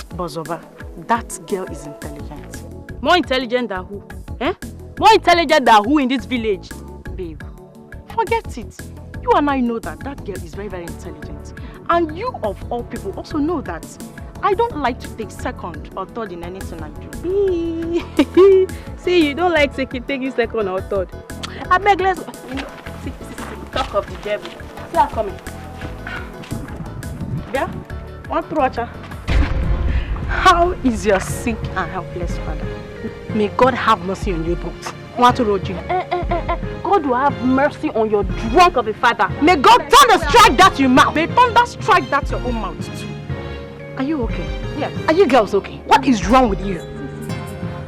Bozoba, that girl is intelligent. More intelligent than who? Eh? More intelligent than who in this village? Babe, forget it. You and I know that that girl is very, very intelligent. And you, of all people, also know that I don't like to take second or third in anything I do. See, you don't like taking second or third. I beg, let's go. See, talk of the devil. See her coming. Yeah? Want to watch her? How is your sick and helpless father? May God have mercy on you both. Want to road you? God will have mercy on your drunk of a father. May God thunder strike that your mouth. May thunder strike that your own mouth too. Are you okay? Yes. Are you girls okay? What is wrong with you?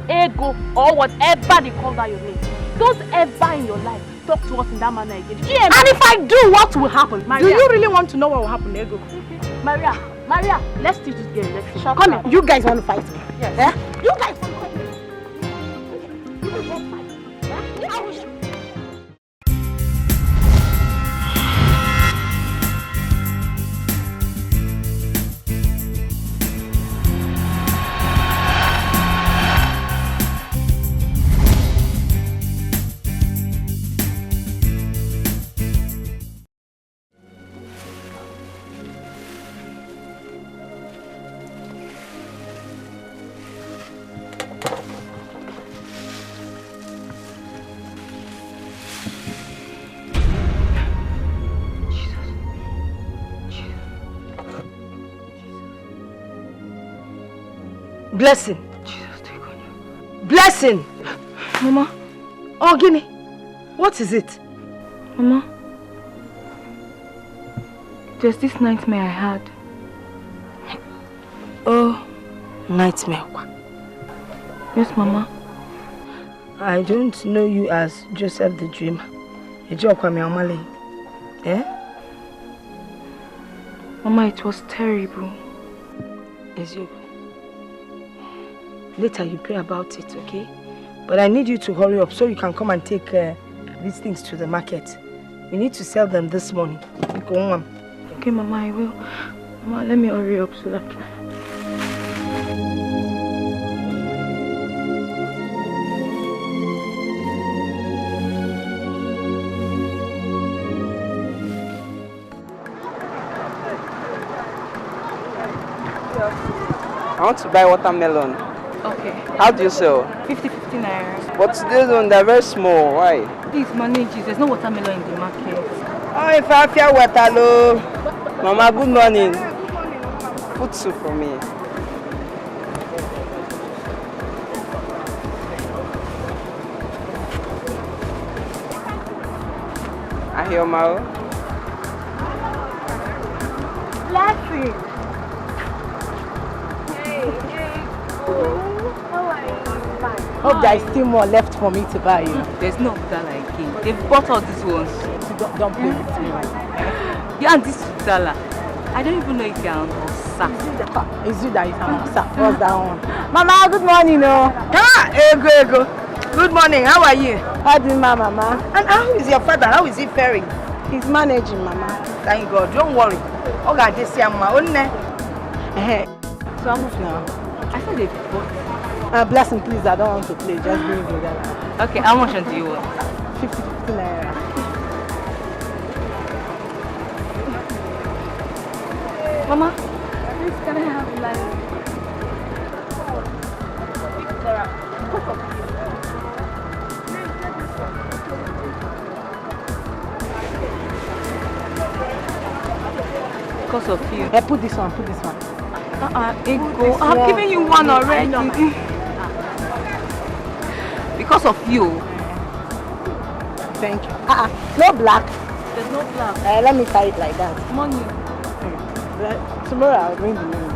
Ego or whatever they call that your name. Don't ever in your life talk to us in that manner again. Yeah, and if I do, what will happen? Maria. Do you really want to know what will happen, Ego? Maria, let's teach this girl. Let's shut Come here. You guys want to fight me? Yes. Eh? You guys want to fight me? You guys want to fight me? I will shoot. Blessing. Jesus, take on you. Blessing. Mama. Oh, Guinea. What is it? Mama. There's this nightmare I had. Oh, nightmare. Yes, Mama. I don't know you as Joseph the Dreamer. Eh? Mama, it was terrible. Is you? Later you pray about it, okay? But I need you to hurry up so you can come and take these things to the market. We need to sell them this morning. Okay, Mama, I will. Mama, let me hurry up so that... I want to buy watermelon. Okay. How do you sell? 50 naira. But these ones, they're very small. Why? Please manage it. There's no watermelon in the market. Oh, if I feel watermelon. Mama, good morning. Put soup for me. I hear Mao. Blessing. Hope there is still more left for me to buy you. There's no Udala again. They've bought all these ones. Don't play with me. Yeah, and this Udala. I don't even know if you're on Osa. It's you that is on Osa. What's that one? Mama, good morning. Ego. Good morning. How are you? How do you, Mama? And how is your father? How is he faring? He's managing, Mama. Thank God. Don't worry. Okay, this is my own. So I'm off now. I said they bought. Blessing, please, I don't want to play. Just bring me that. Okay, how much do you want? 50 naira. Mama, please, can I have like... Because of you. Hey, put this one. Ego. I've given you one already. Because of you. Thank you. No black. There's no black. Let me tie it like that. Money. Tomorrow I'll bring the money.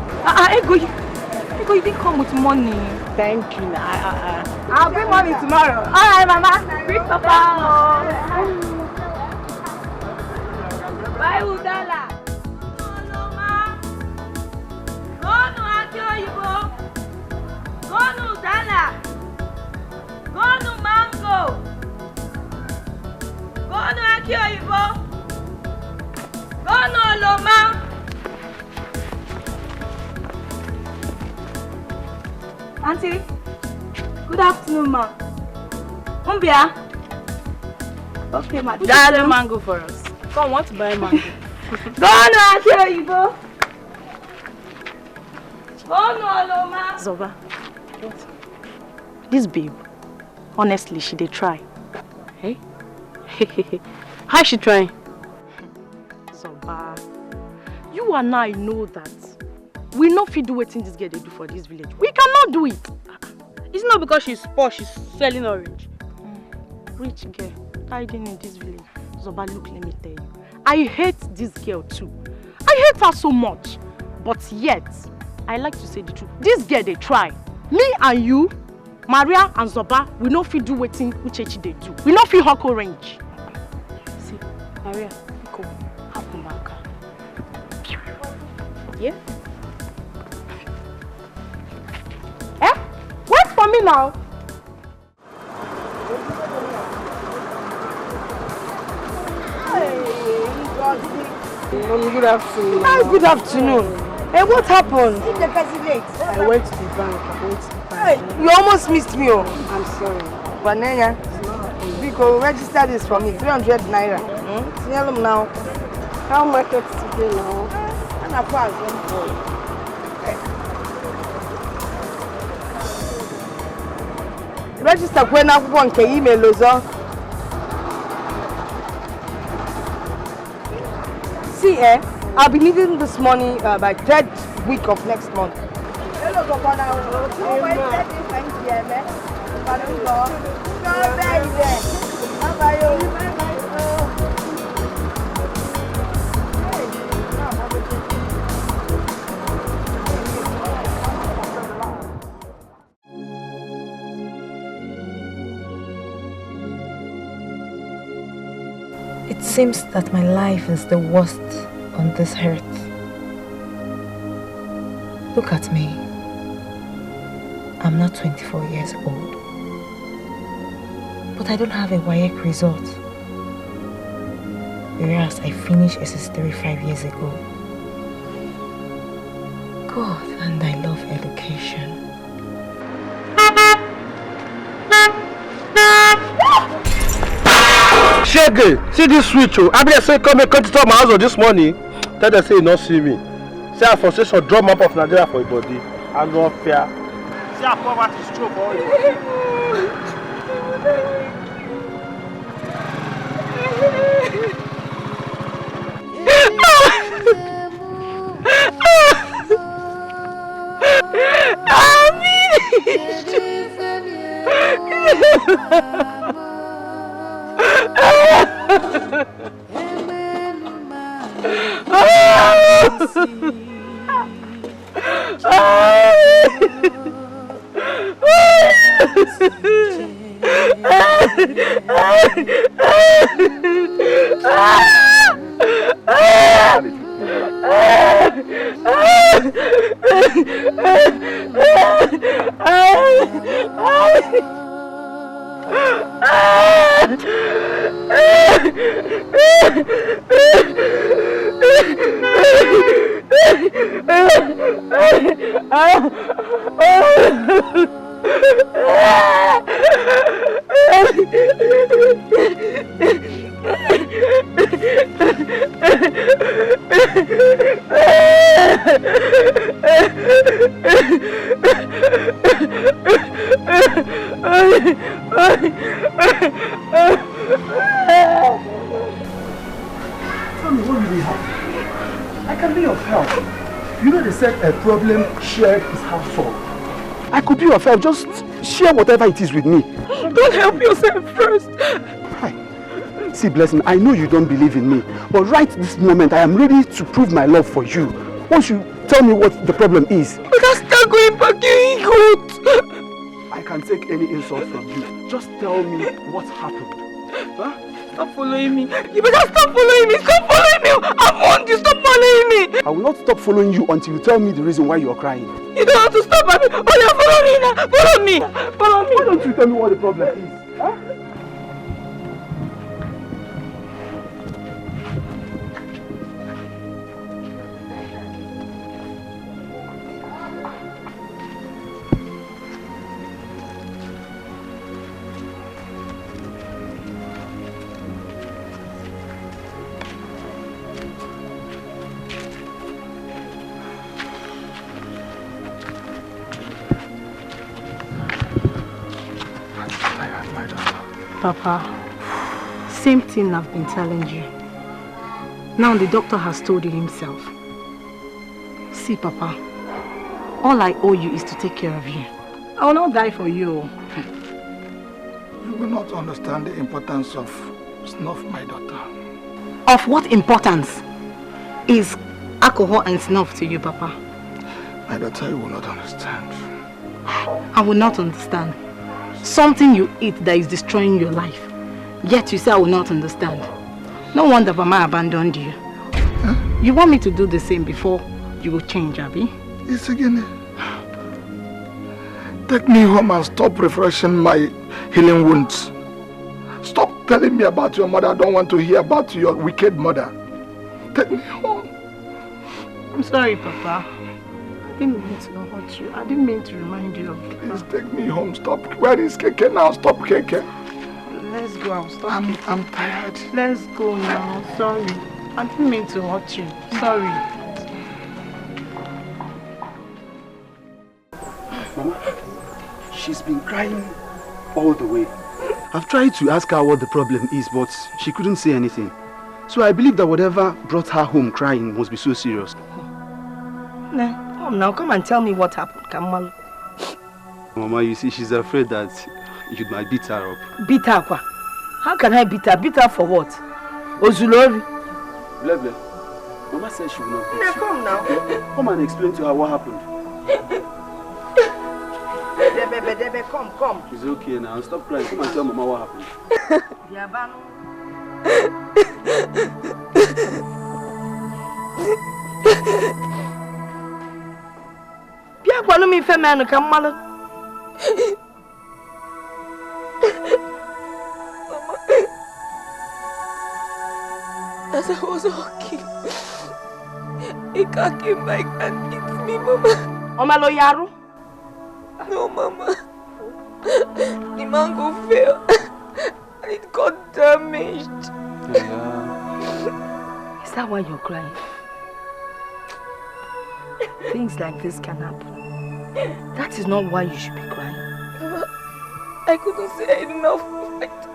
Ego, you didn't come with money. Thank you. I'll bring money tomorrow. Alright, Mama. Bring Papa. Bye, Udala. Gonu Udala. Gonu Mango. Gonu Aki Oyibo. Gonu Oloma. Auntie, good afternoon, ma. Umbia. Okay, ma. Gather the mango for us. Come, want to buy mango. Go on, here you go. Oh no, ma. Zoba, what? This babe, honestly, she did try. Hey? How she trying? Zoba, you and I know that we no fit do wetin this girl they do for this village. We cannot do it. It's not because she's poor, she's selling orange. Rich girl, hiding in this village. Zoba, look, let me tell you. I hate this girl too. I hate her so much. But yet, I like to say the truth. This girl, they try. Me and you, Maria and Zoba, we no fit do wetin Uchechi they do. We no fit hawk orange. See, Maria, go. Have come back. Yeah? Eh? Wait for me now. Good afternoon. Hi, good afternoon. Hey, what happened? I went to the bank. Hey, you almost missed me. Oh. I'm sorry. Banana. Because register this for me, 300 naira. Tell them now. How market today now? And I pass. Register when I want to email us. See, I'll be needing this money by 3rd week of next month. Hello, It seems that my life is the worst on this earth. Look at me. I'm not 24 years old. But I don't have a WAEC result. Whereas I finished SS3 5 years ago. God, and I love education. Shege, see this switch. I be say come and cut it off my house this morning. Tell them say you not see me. Say I for say so draw map of Nigeria for your body. I'm not fair. See I poverty stroke for your body. Tell me, what really happened? I can be of help. You know they said a problem shared is half solved. I could be of help. Just share whatever it is with me. Don't help yourself first. Hi. See, Blessing, I know you don't believe in me, but right this moment, I am ready to prove my love for you. Once you tell me what the problem is. But I start going back in good. I can take any insult from you. Just tell me what happened. Huh? Stop following me. You better stop following me. Stop following me. I want you. Stop following me. I will not stop following you until you tell me the reason why you are crying. You don't have to stop at me. Oh, yeah, follow me now. Follow me. Follow me. Why don't you tell me what the problem is? Huh? Papa, same thing I've been telling you. Now the doctor has told you himself. See, Papa, all I owe you is to take care of you. I will not die for you. You will not understand the importance of snuff, my daughter. Of what importance is alcohol and snuff to you, Papa? My daughter, you will not understand. I will not understand. Something you eat that is destroying your life. Yet you say I will not understand. No wonder Mama abandoned you. Huh? You want me to do the same before you will change, Abby? Yes, again. Take me home and stop refreshing my healing wounds. Stop telling me about your mother. I don't want to hear about your wicked mother. Take me home. I'm sorry, Papa. I didn't mean to hurt you. I didn't mean to remind you of it. Please take me home. Stop. Where is Keke now? Stop, Keke. Let's go. I'll stop. I'm tired. Let's go now. Sorry. I didn't mean to hurt you. Sorry. Mama, she's been crying all the way. I've tried to ask her what the problem is, but she couldn't say anything. So I believe that whatever brought her home crying must be so serious. Now come and tell me what happened, Kamal. Mama, you see, she's afraid that you might beat her up. Beat her? How can I beat her? Beat her for what? Ozulori? Bleh. Mama said she will not beat you. Come now. Come and explain to her what happened. Debe, come. It's okay now. Stop crying. Come and tell Mama what happened. Pia kwalo mi fe manu Kamal. As I was walking, a car came by and hit me, Mama. Omalo Yaru? No, Mama. The mango fell and it got damaged. Yeah. Is that why you're crying? Things like this can happen. That is not why you should be crying. Mama, I couldn't say enough.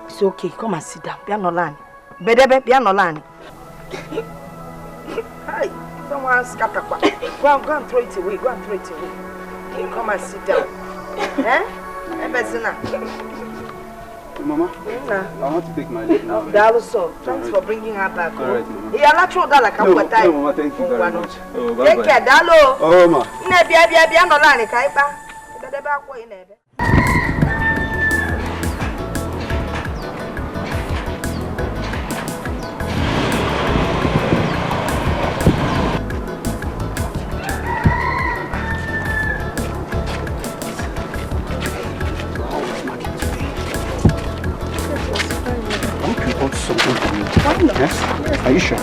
It's okay. Come and sit down. Bianolani. Bedebe, Bianolani. Hi. Someone scatter. Go and throw it away. Come and sit down. Mama, I want to take my leave now. Thanks for bringing her back. All right, Mama. No, Mama, thank you very much. Oh, bye-bye. Take care, Dalo. Oh, Ma. Something for you. Yes? Are you sure?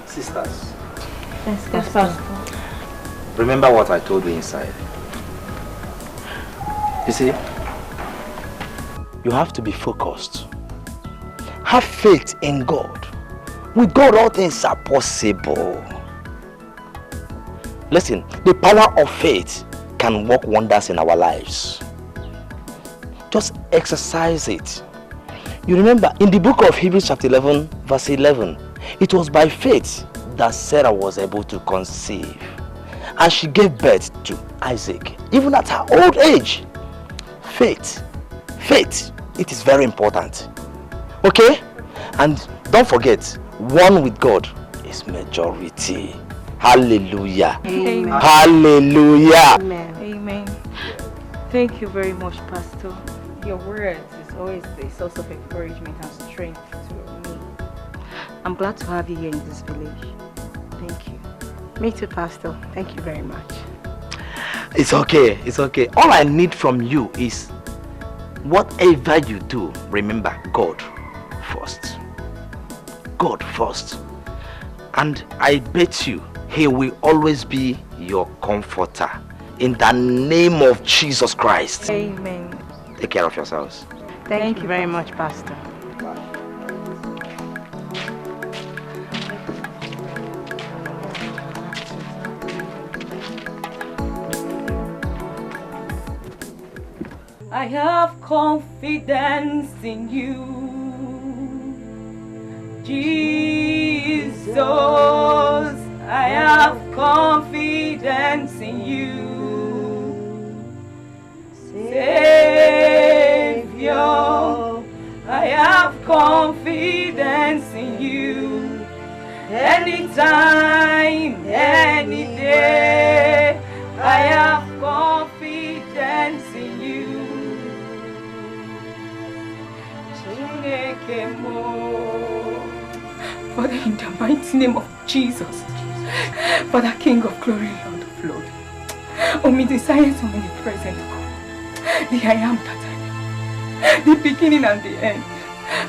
Sisters. Yes, Pastor. Remember what I told you inside. You see, you have to be focused. Have faith in God. With God, all things are possible. Listen, the power of faith can work wonders in our lives. Just exercise it. You remember in the book of Hebrews chapter 11, verse 11, it was by faith that Sarah was able to conceive. And she gave birth to Isaac, even at her old age. Faith, it is very important. Okay? And don't forget, one with God is majority. Hallelujah. Amen. Hallelujah. Amen. Thank you very much, Pastor. Your words is always a source of encouragement and strength to me. I'm glad to have you here in this village. Thank you. Me too, Pastor. Thank you very much. It's okay. All I need from you is whatever you do, remember God first. God first. And I bet you He will always be your comforter. In the name of Jesus Christ. Amen. Take care of yourselves. Thank you very much, Pastor. I have confidence in you. Jesus, I have confidence in you. Savior, I have confidence in you. Anytime, any day, I have confidence in you. Father, in the mighty name of Jesus, Father, King of glory, Lord of Lord, omniscience, omnipresent God, the I am that I am, the beginning and the end.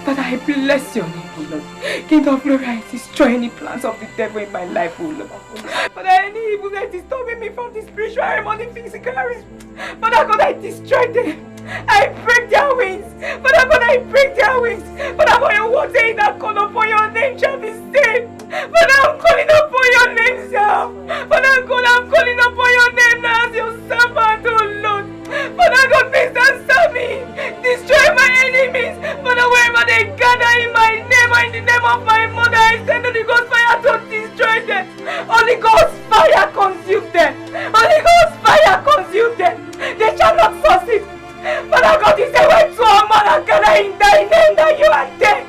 Father, I bless your name, O Lord. King of glory, I destroy any plans of the devil in my life, O Lord. Father, any evil that is stopping me from the spiritual realm or the physical realm, Father God, I destroy them. I break their wings. Father God, I break their wings. Father, for your word saying that call upon your name shall be saved. Father, I'm calling upon your name, sir. Father God, I'm calling upon your name now as your servant, oh Lord. Father God, please answer me. Destroy my enemies. Father, wherever they gather in my name or in the name of my mother, I send the Ghost fire to destroy them. Holy Ghost fire consume them. Holy Ghost fire consume them. They shall not succeed. Father God, you say when two or more are gathered in thy name that you are there.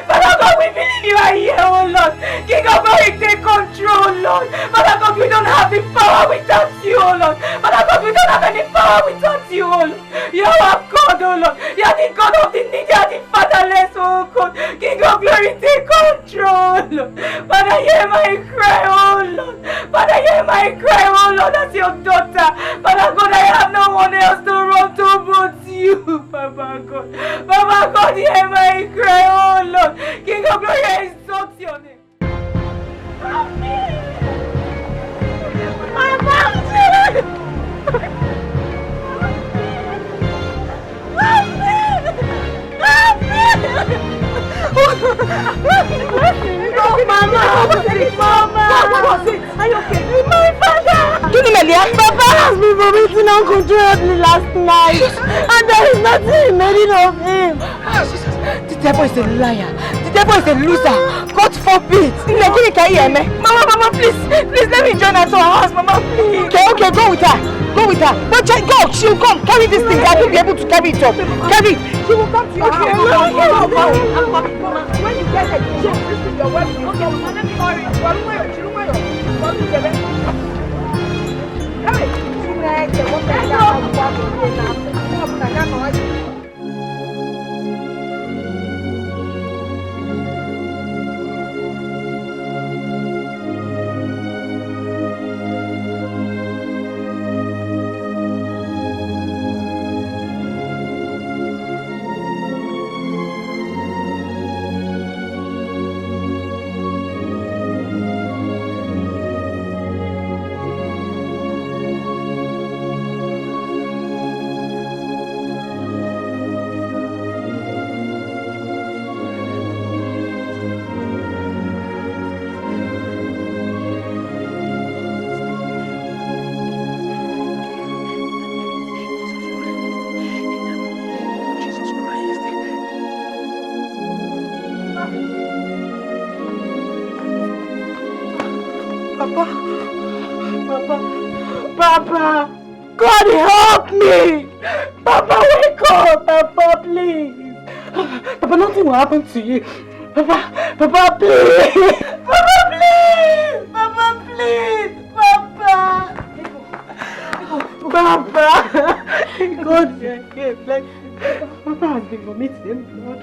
Father God, we believe you are here, oh Lord. King of glory, take control, Lord. Father God, we don't have the power without you, oh Lord. Father God, we don't have any power without you, oh Lord. You are God, oh Lord. You are the God of the needy and the fatherless, oh God. King of glory, take control, Lord. Father, hear my cry, oh Lord. Father, hear my cry, oh Lord, as your daughter. Father God, I have no one else to run to but you, Papa God. Papa God, hear my cry, oh Lord. King of glory, I exalt your name. Mama! What was it? Are you okay? My father! Papa has been vomiting uncontrollably last night, and there is nothing remaining of him. The devil is a liar. The devil is a loser. God forbid. Mama, please let me join her to her house, Mama, please. Okay, go with her. Go. She'll come. Carry this thing. I won't be able to carry it up. Carry it. She will come to your house. I'm coming. When you get there, just listen to your wife. Okay, Mama, let me hurry. Papa, God help me! Papa, wake up! Papa, please! Papa, nothing will happen to you. Papa, please! Papa, please! Papa, please! Papa! God, bless you. Papa has been vomiting blood.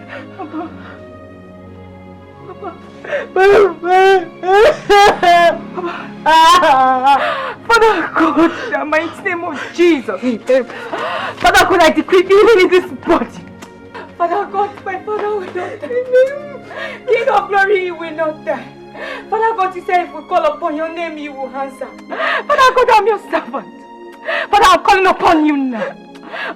Father God, in the mighty name of Jesus. Father God, I decree healing in this body. Father God, my father will not die. King of glory, he will not die. Father God, you said if we call upon your name, you will answer. Father God, I'm your servant. Father, I'm calling upon you now.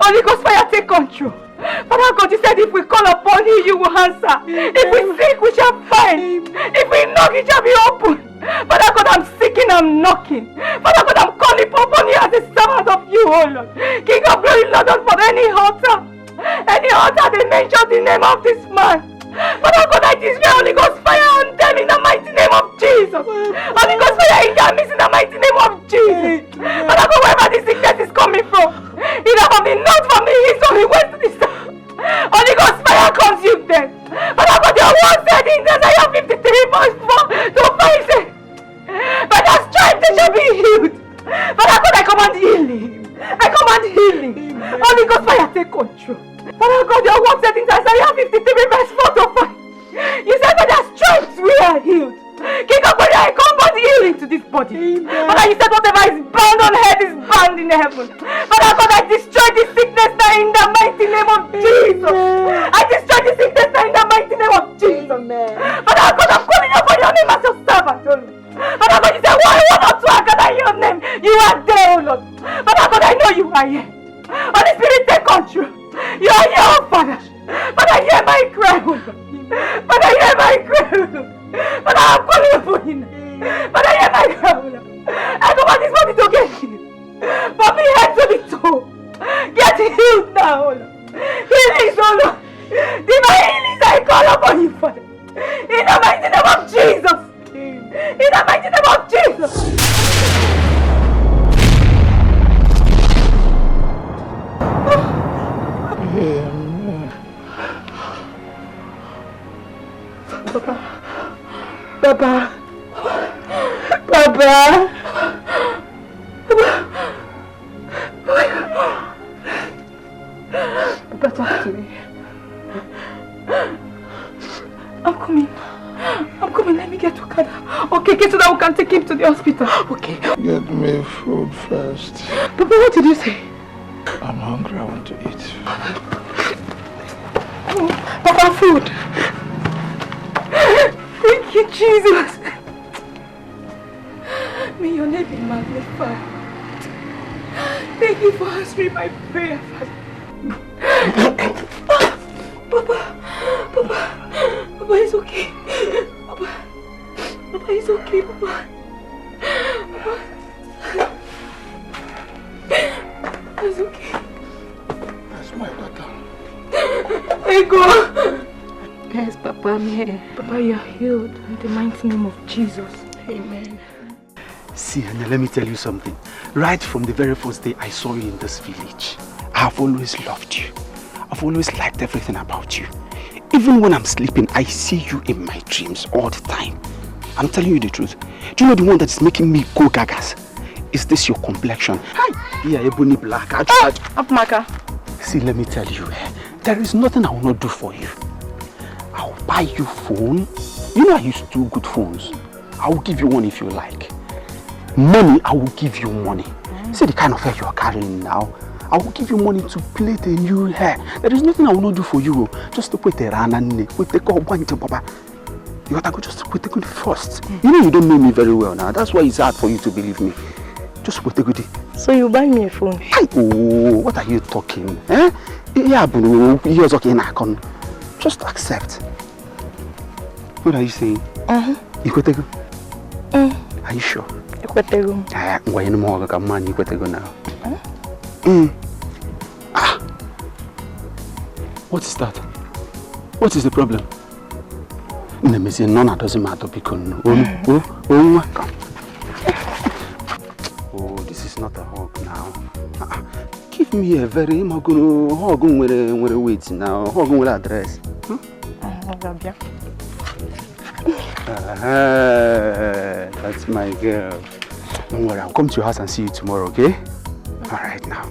Holy Ghost fire, take control. Father God, you said if we call upon you, you will answer. If we seek, we shall find. If we knock, it shall be open. Father God, I'm seeking, I'm knocking. Father God, I'm calling lollipop on you as a servant of you, oh Lord. King of glory, Lord, not for any altar. Any altar they mention the name of this man. Father God, I destroy Holy Ghost fire on them in the mighty name of Jesus. Holy Ghost fire in their midst in the mighty name of Jesus. Father God, wherever this sickness is coming from, either from the north, from the east, from the west, to the south, Holy Ghost fire consume them. Father God, your word said in Isaiah 53 verse 4 to 5 says, by their stripes they shall be healed. Father God, I command healing. I command healing. Holy Ghost fire take control. Father God, your word said in Isaiah 53 verse 4 to 5. You said by their stripes we are healed. King of glory, I command healing to this body. Father, you said whatever is bound on earth is bound in heaven. Father God, I destroy this sickness now in the mighty name of Jesus. I destroy this sickness now in the mighty name of Jesus. Father God, I'm calling upon your name as your servant, oh Lord. Father God, you said why one or two are gathered in your name. You are there, oh Lord. Father God, I know you are here. Holy Spirit, take control. You are here, oh Father. Father, hear my cry, oh Lord. Father, hear my cry, oh Lord. Father, I'm calling upon you. Father, hear my cry, oh Lord. I command this body to get healed. From the head to the toe. Get healed now, oh Lord. Healing, oh Lord. Divine healing, I call upon you, Father. In the mighty name of Jesus. In the mighty name of Jesus. Papa. Papa, talk to me. I'm coming. Let me get to Canada. Okay, so that we can take him to the hospital. Okay. Get me food first. Papa, what did you say? I'm hungry. I want to eat. Oh, Papa, food. Thank you, Jesus. May your name be magnified. Thank you for answering my prayer, Father. Papa is okay. Papa is okay, Papa. It's okay. That's my daughter. Ego. Yes, Papa, I'm here. Papa, you are healed in the mighty name of Jesus. Amen. See, Anya, let me tell you something. Right from the very first day I saw you in this village, I have always loved you. I've always liked everything about you. Even when I'm sleeping, I see you in my dreams all the time. I'm telling you the truth. Do you know the one that's making me go gagas? Is this your complexion? Hi! Yeah, ebony black. Maka. See, let me tell you, there is nothing I will not do for you. I'll buy you phone. You know I use 2 good phones. I will give you one if you like. Money, I will give you money. See the kind of hair you are carrying now. I will give you money to plait a new hair. There is nothing I will not do for you. Just to put a rana, put a papa. You have to just put a good first. You know you don't know me very well now. That's why it's hard for you to believe me. Just put a goodie. So you buy me a phone? Oh, what are you talking? Yeah, bro. You're talking. Just accept. What are you saying? You could take. Are you sure? You could take. Why no more like man? You could take now. What is that? What is the problem? None doesn't matter because oh, this is not a hug now. Give me a very hug with a weight now. Hug with address. That's my girl. Don't worry, I'll come to your house and see you tomorrow, okay? Alright now.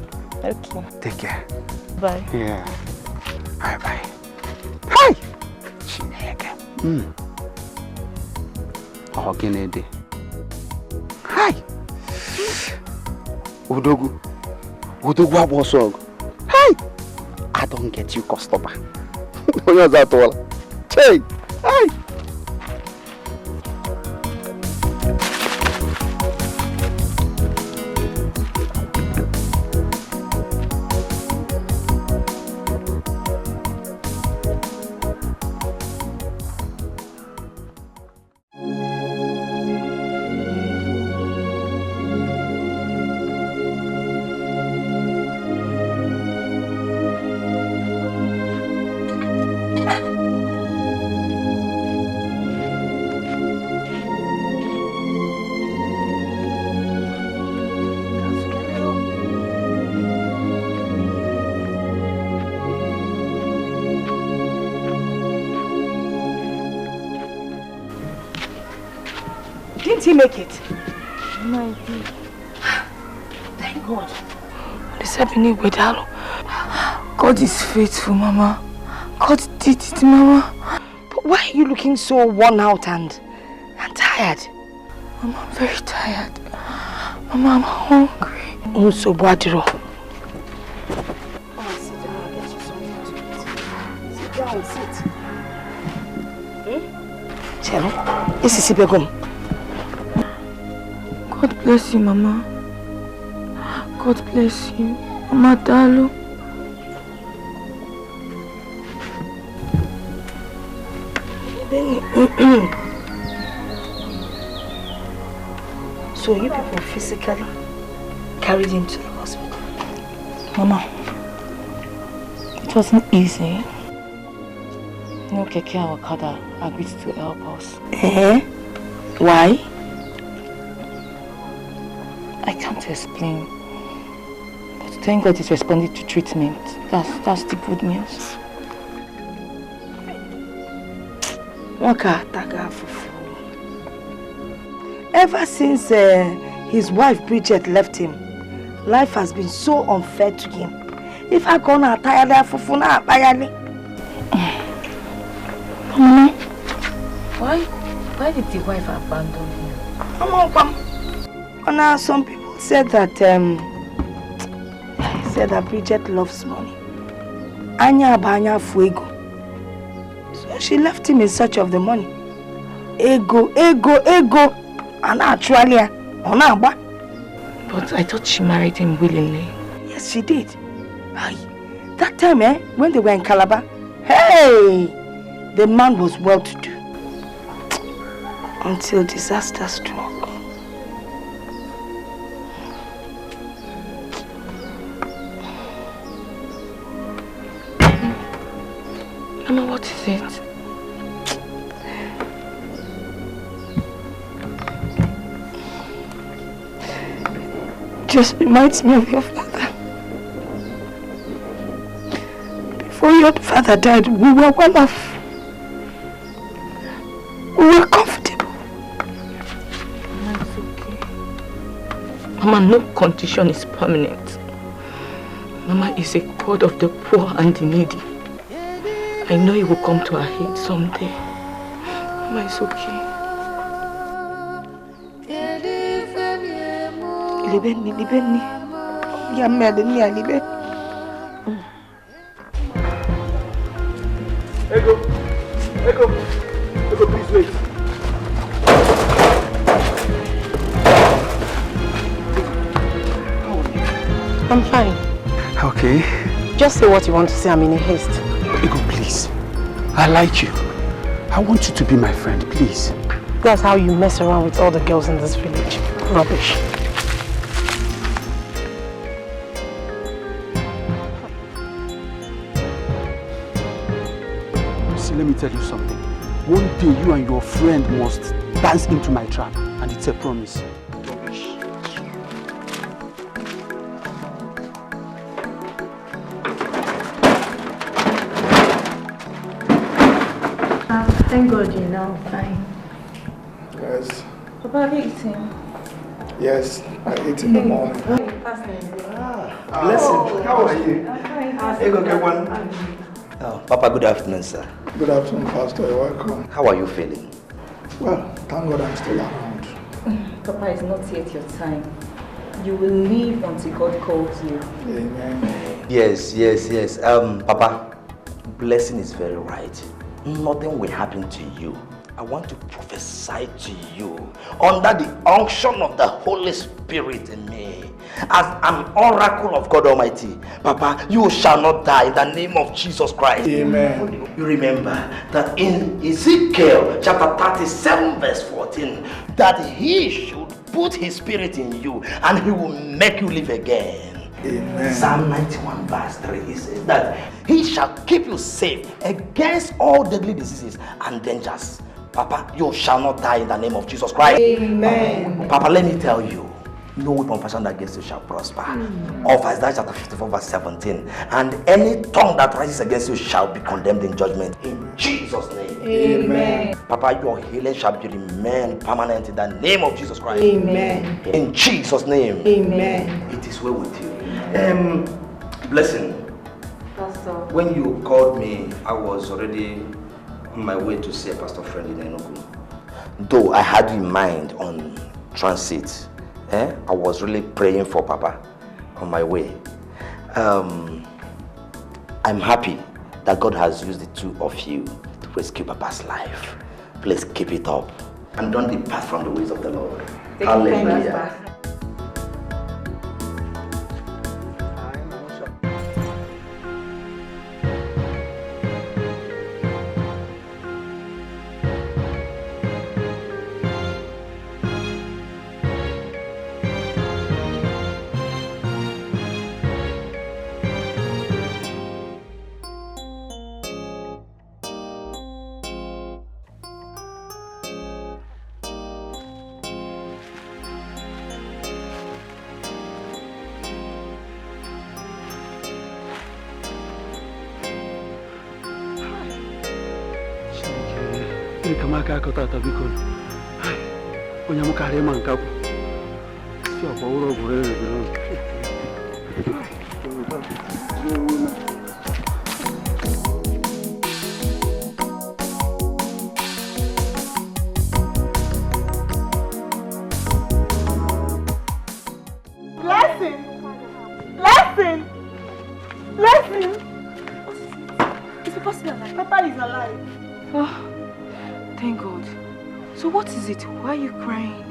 Okay. Take care. Bye. Yeah. Bye. Hi! Oh, Kennedy. Hi! Udogu Abosog. Hi! I don't get you customer. Where's that all? Hey! Hi! Didn't he make it? No, I did. Thank God. God is faithful, Mama. God did it, Mama. But why are you looking so worn out and tired? Mama, I'm very tired. Mama, I'm hungry. So Badro. Sit down, sit. Chelo, this is Begum. God bless you, Mama. God bless you. Mama Dalo. So you people physically carried him to the hospital? Mama, it wasn't easy. No Keke and Wakada agreed to help us. Why? I can't explain. But thank God it responded to treatment. That's the good news. Ever since his wife Bridget left him, life has been so unfair to him. If I go na tired of fufuna bayali. Mama, why did the wife abandon him? Some people said that Bridget loves money. Anya banya fuego. So she left him in search of the money. Ego. And actually, but I thought she married him willingly. Yes, she did. That time, when they were in Calabar, hey, the man was well-to-do. Until disaster struck. Mama, what is it? Just reminds me of your father. Before your father died, we were well off. We were comfortable. Mama, it's okay. Mama, no condition is permanent. Mama is a God of the poor and the needy. I know it will come to our aid someday. Mama, it's okay. Libenni. Ego, please wait. I'm fine. Okay. Just say what you want to say. I'm in a haste. Ego, please. I like you. I want you to be my friend, please. That's how you mess around with all the girls in this village. Rubbish. Let me tell you something. One day you and your friend must dance into my trap, and it's a promise. Thank God you're now fine. Yes. Papa, have you eaten? Yes, I ate in the morning. Blessing. How are you? Ego, get one. Oh, Papa, good afternoon, sir. Good afternoon, Pastor. You're welcome. How are you feeling? Well, thank God I'm still around. Papa, it's not yet your time. You will leave until God calls you. Amen. Yes. Papa, blessing is very right. Nothing will happen to you. I want to prophesy to you under the unction of the Holy Spirit in me. As an oracle of God Almighty, Papa, you shall not die in the name of Jesus Christ. Amen. You remember that in Ezekiel chapter 37 verse 14, that he should put his spirit in you and he will make you live again. Amen. Psalm 91 verse 3 says that he shall keep you safe against all deadly diseases and dangers. Papa, you shall not die in the name of Jesus Christ. Amen. Papa, let me tell you, no weapon fashioned against you shall prosper. Of Isaiah chapter 54 verse 17. And any tongue that rises against you shall be condemned in judgment. In Jesus' name. Amen. Papa, your healing shall be remain permanent in the name of Jesus Christ. Amen. In Jesus' name. Amen. It is well with you. Blessing. Pastor. When you called me, I was already on my way to see a pastor friend in Enugu. Though I had you in mind on transit, I was really praying for Papa on my way. I'm happy that God has used the two of you to rescue Papa's life. Please keep it up and don't depart from the ways of the Lord. Hallelujah. Papa is alive. Oh, thank God. So what is it? Why are you crying?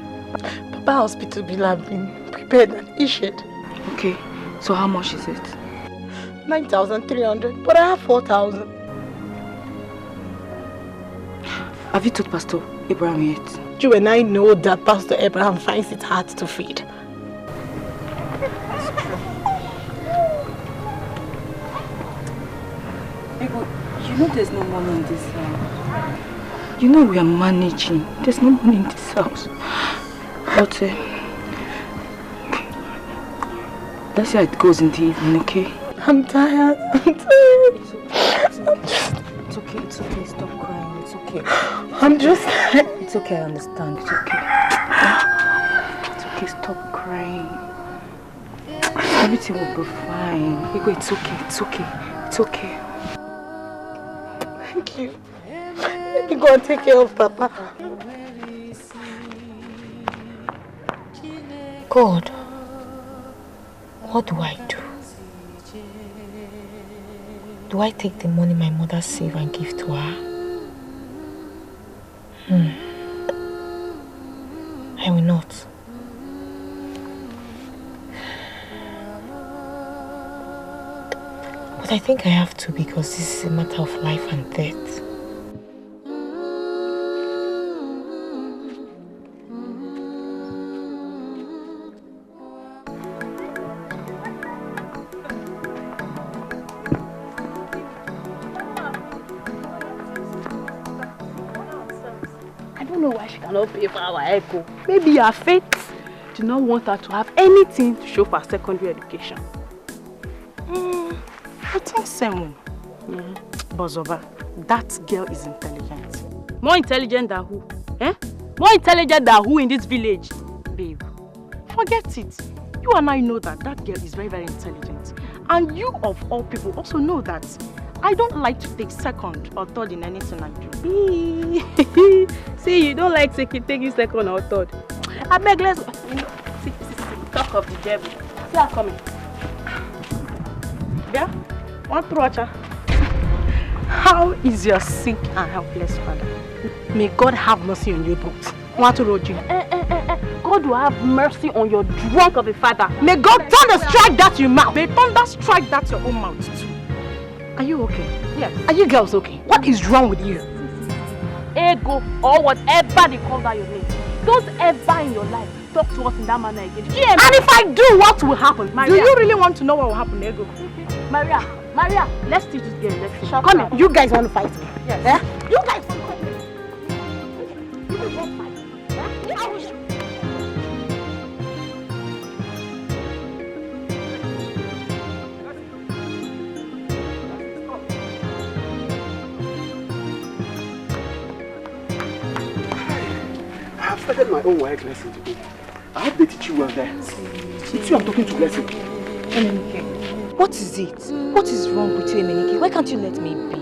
Papa hospital bill have been prepared and issued. Okay, so how much is it? 9,300, but I have 4,000. Have you told Pastor Abraham yet? You and I know that Pastor Abraham finds it hard to feed. You know there's no money in this house. You know we are managing. There's no money in this house. But let's see how it goes in the evening, okay? I'm tired. It's okay. Stop crying. It's okay. I'm just... It's okay, I understand. It's okay. It's okay, stop crying. Everything will be fine. Ego, it's okay. Thank you. Let me go and take care of Papa. God, what do I do? Do I take the money my mother saved and give to her? I will not. But I think I have to because this is a matter of life and death. Cannot pay for our echo. Maybe her fate did not want her to have anything to show for her secondary education. I think same. Bozoba, that girl is intelligent. More intelligent than who? More intelligent than who in this village? Babe, forget it. You and I know that that girl is very, very intelligent. And you of all people also know that I don't like to take second or third in anything I do. See, you don't like taking second or third. I beg, let's see, talk of the devil. See her coming. Yeah? Want to watch her? How is your sick and helpless father? May God have mercy on you both. Want to road you? God will have mercy on your drunk of a father. May God thunder strike that your mouth. May thunder strike that your own mouth too. Are you okay? Yes. Are you girls okay? What is wrong with you? Ego or whatever they call that your name. Don't ever in your life talk to us in that manner again. Yeah, and if I do, what will happen? Maria, do you really want to know what will happen, Ego? Maria, let's teach this game. Let's teach. Come here. You guys want to fight me? Yes. You guys want to fight me? You guys want to fight me? I will shoot. started my own work lesson today. I hope they teach you well there. It's you I'm talking to, lesson. Emenike, what is it? What is wrong with you, Emenike? Why can't you let me be?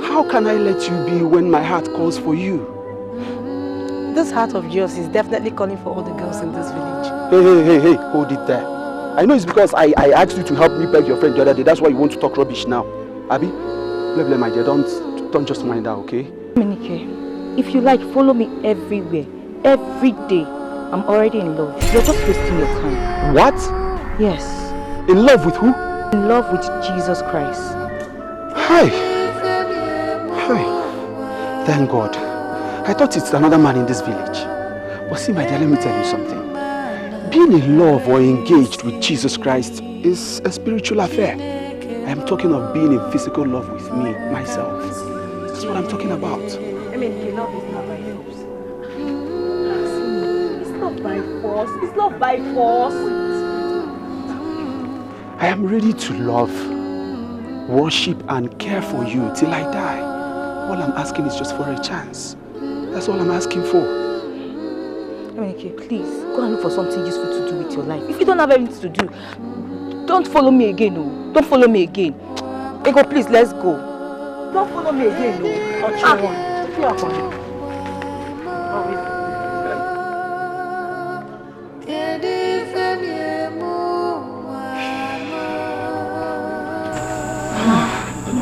How can I let you be when my heart calls for you? This heart of yours is definitely calling for all the girls in this village. Hey, hold it there. I know it's because I asked you to help me beg your friend the other day. That's why you want to talk rubbish now. Abi, bleh, my dear, don't just mind that, okay? Emenike, if you like, follow me everywhere, every day. I'm already in love. You're just wasting your time. What? Yes. In love with who? In love with Jesus Christ. Hi. Thank God. I thought it's another man in this village. But see, my dear, let me tell you something. Being in love or engaged with Jesus Christ is a spiritual affair. I am talking of being in physical love with me, myself. That's what I'm talking about. I mean, love is not by force. It's not by force. It's not by force. I am ready to love, worship and care for you till I die. All I'm asking is just for a chance. That's all I'm asking for. Emenike, please, go and look for something useful to do with your life. If you don't have anything to do, don't follow me again, no. Don't follow me again. Ego, please, let's go. Don't follow me again, no.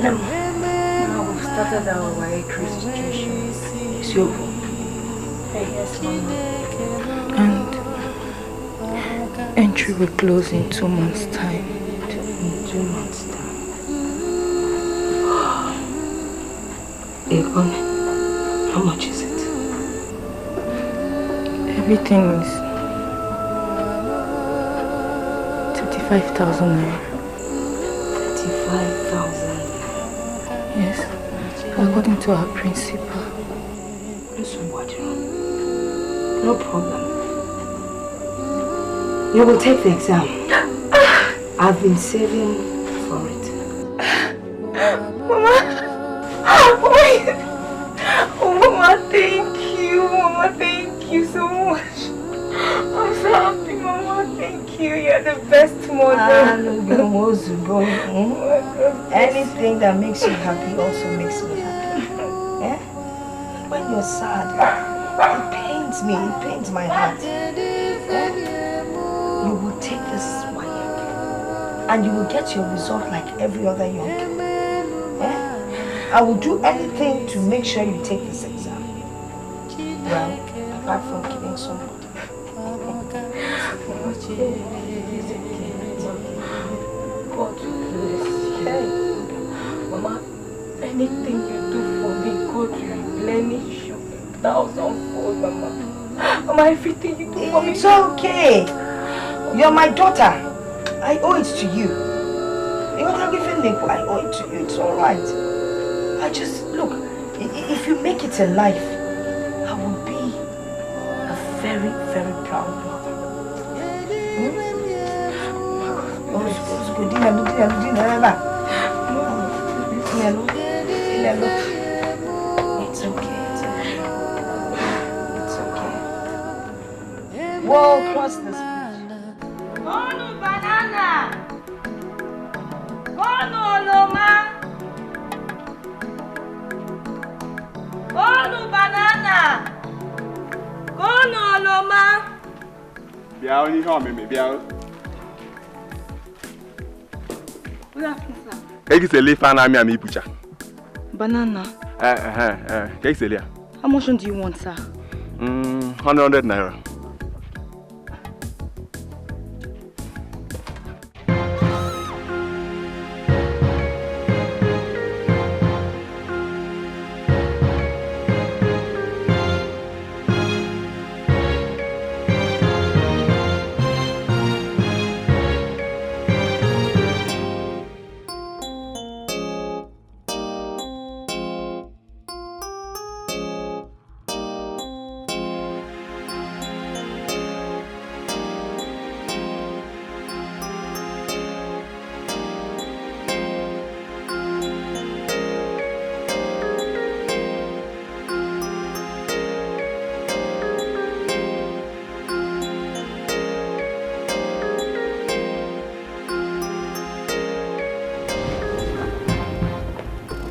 Now we've started our way Christian. It's your fault. Yes, Mama. And entry will close in 2 months' time. In 2 months' time. Egon, how much is it? Everything is 35,000 naira. 35,000. Yes, according to our principal. No problem. You will take the exam. I've been saving for it. Mama! Oh, Mama, thank you. Mama, thank you so much. I'm so happy, Mama. Thank you. You're the best mother. Anything that makes you happy also makes me happy. Yeah? When you're sad, it pains me, it pains my heart. Yeah? You will take this wire and you will get your result like every other young girl. Yeah? I will do anything to make sure you take this exam. Well, apart from killing somebody. God bless you. Mama, anything you do for me, God will replenish you 1,000-fold, Mama. Mama, everything you do for me. It's okay. You're my daughter. I owe it to you. I owe it to you. It's alright. I just, look, if you make it in life, I will be a very, very proud mother. It's okay. We'll cross this bridge. Gonu banana. Gonu oloma. Gonu banana. Gonu oloma. Bia only how me bia. Good afternoon, sir. Kekise le fan ami ami pucha. Banana. Kekise le. How much do you want, sir? 100 naira.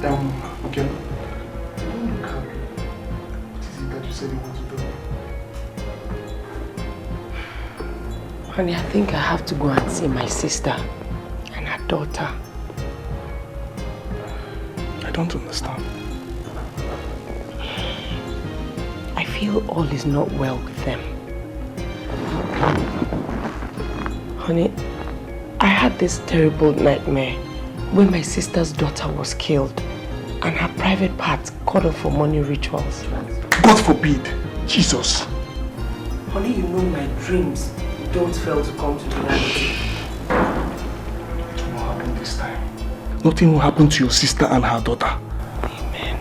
Okay. Don't look happy. What is it that you said you want to do? Honey, I think I have to go and see my sister and her daughter. I don't understand. I feel all is not well with them. Honey, I had this terrible nightmare when my sister's daughter was killed and her private parts cut off for money rituals. God forbid! Jesus! Honey, you know my dreams don't fail to come to reality. Nothing will happen this time. Nothing will happen to your sister and her daughter. Amen.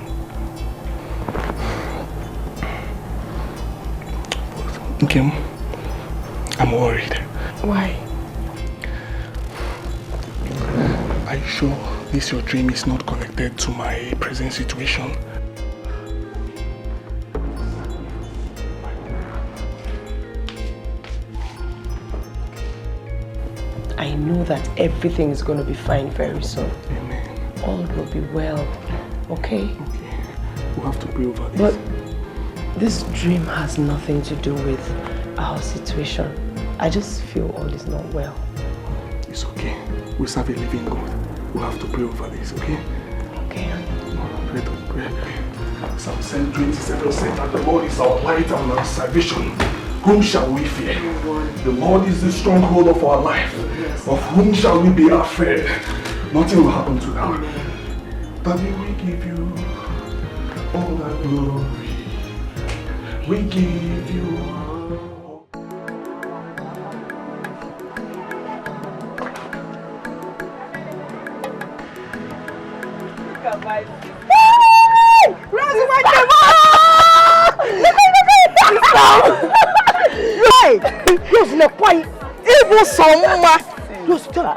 Okay, I'm worried. Why? Are you sure this your dream is not connected to my present situation? I know that everything is going to be fine very soon. Amen. All will be well, okay? Okay. We'll have to pray over this. But this dream has nothing to do with our situation. I just feel all is not well. It's okay. We serve a living God. We'll have to pray over this, okay? Okay. Pray. Psalm 27 says that the Lord is our light and our salvation. Whom shall we fear? The Lord is the stronghold of our life. Yes. Of whom shall we be afraid? Nothing will happen to them. Daddy, we give you all the glory. We give you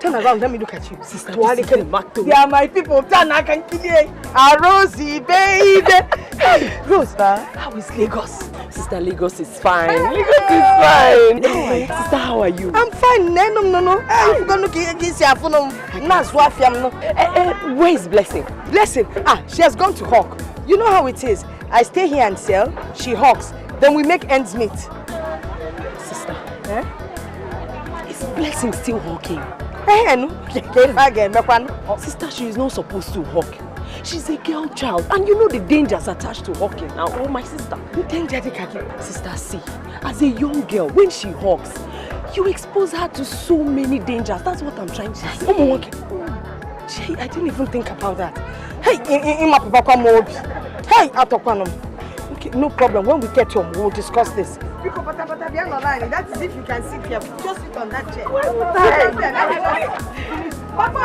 Turn around, let me look at you. Sister, they are my people. Turn, I can kill you. Rosie, baby. Rose, how is Lagos? Sister, Lagos is fine. Lagos is fine. Sister, how are you? I'm fine. No. I'm going to kiss your phone. Where is Blessing? Blessing? She has gone to hawk. You know how it is. I stay here and sell. She hawks. Then we make ends meet. Sister, is Blessing still hawking? Sister, she is not supposed to hawk. She's a girl child, and you know the dangers attached to hawking now. Oh, my sister. The danger, sister, see, as a young girl, when she hawks, you expose her to so many dangers. That's what I'm trying to say. Gee, I didn't even think about that. Hey, in my papa mode. Hey, okay, no problem. When we get home, we'll discuss this. That is if you can sit here. Just sit on that chair. Papa,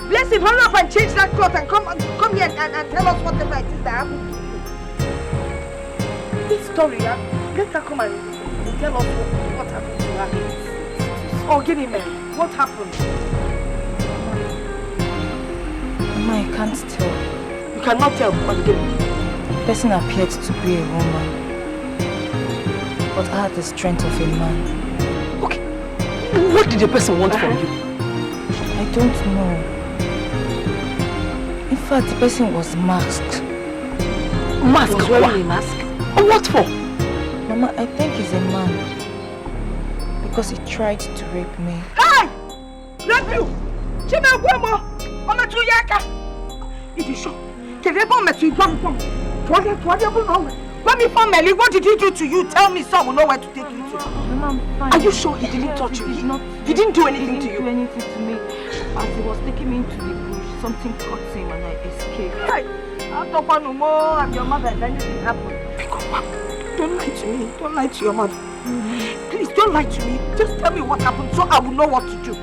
Blessing, hurry up and change that cloth and come here and tell us whatever it is that happened to you. This story, let her come and tell us what happened to her. Oh, give me, man. What happened? Mama, I can't tell. You cannot tell, but give me. The person appeared to be a woman, but had the strength of a man. Okay. What did the person want from you? I don't know. In fact, the person was masked. Masked? Was wearing a mask? What for? Mama, I think he's a man. Because he tried to rape me. Hey! No! help you. Chimegwemo. Ometu yaka. It is sure. Kerebo metu igwam. When me found Melly, what did he do to you? Tell me so I will know where to take you to. Mama, I'm fine. Are you sure he didn't touch you? He didn't do anything to you? He didn't do anything to me. As he was taking me into the bush, something caught him and I escaped. Hey, I'll talk on no more. I'm your mother and anything happened. Don't lie to me. Don't lie to your mother. Please, don't lie to me. Just tell me what happened so I will know what to do.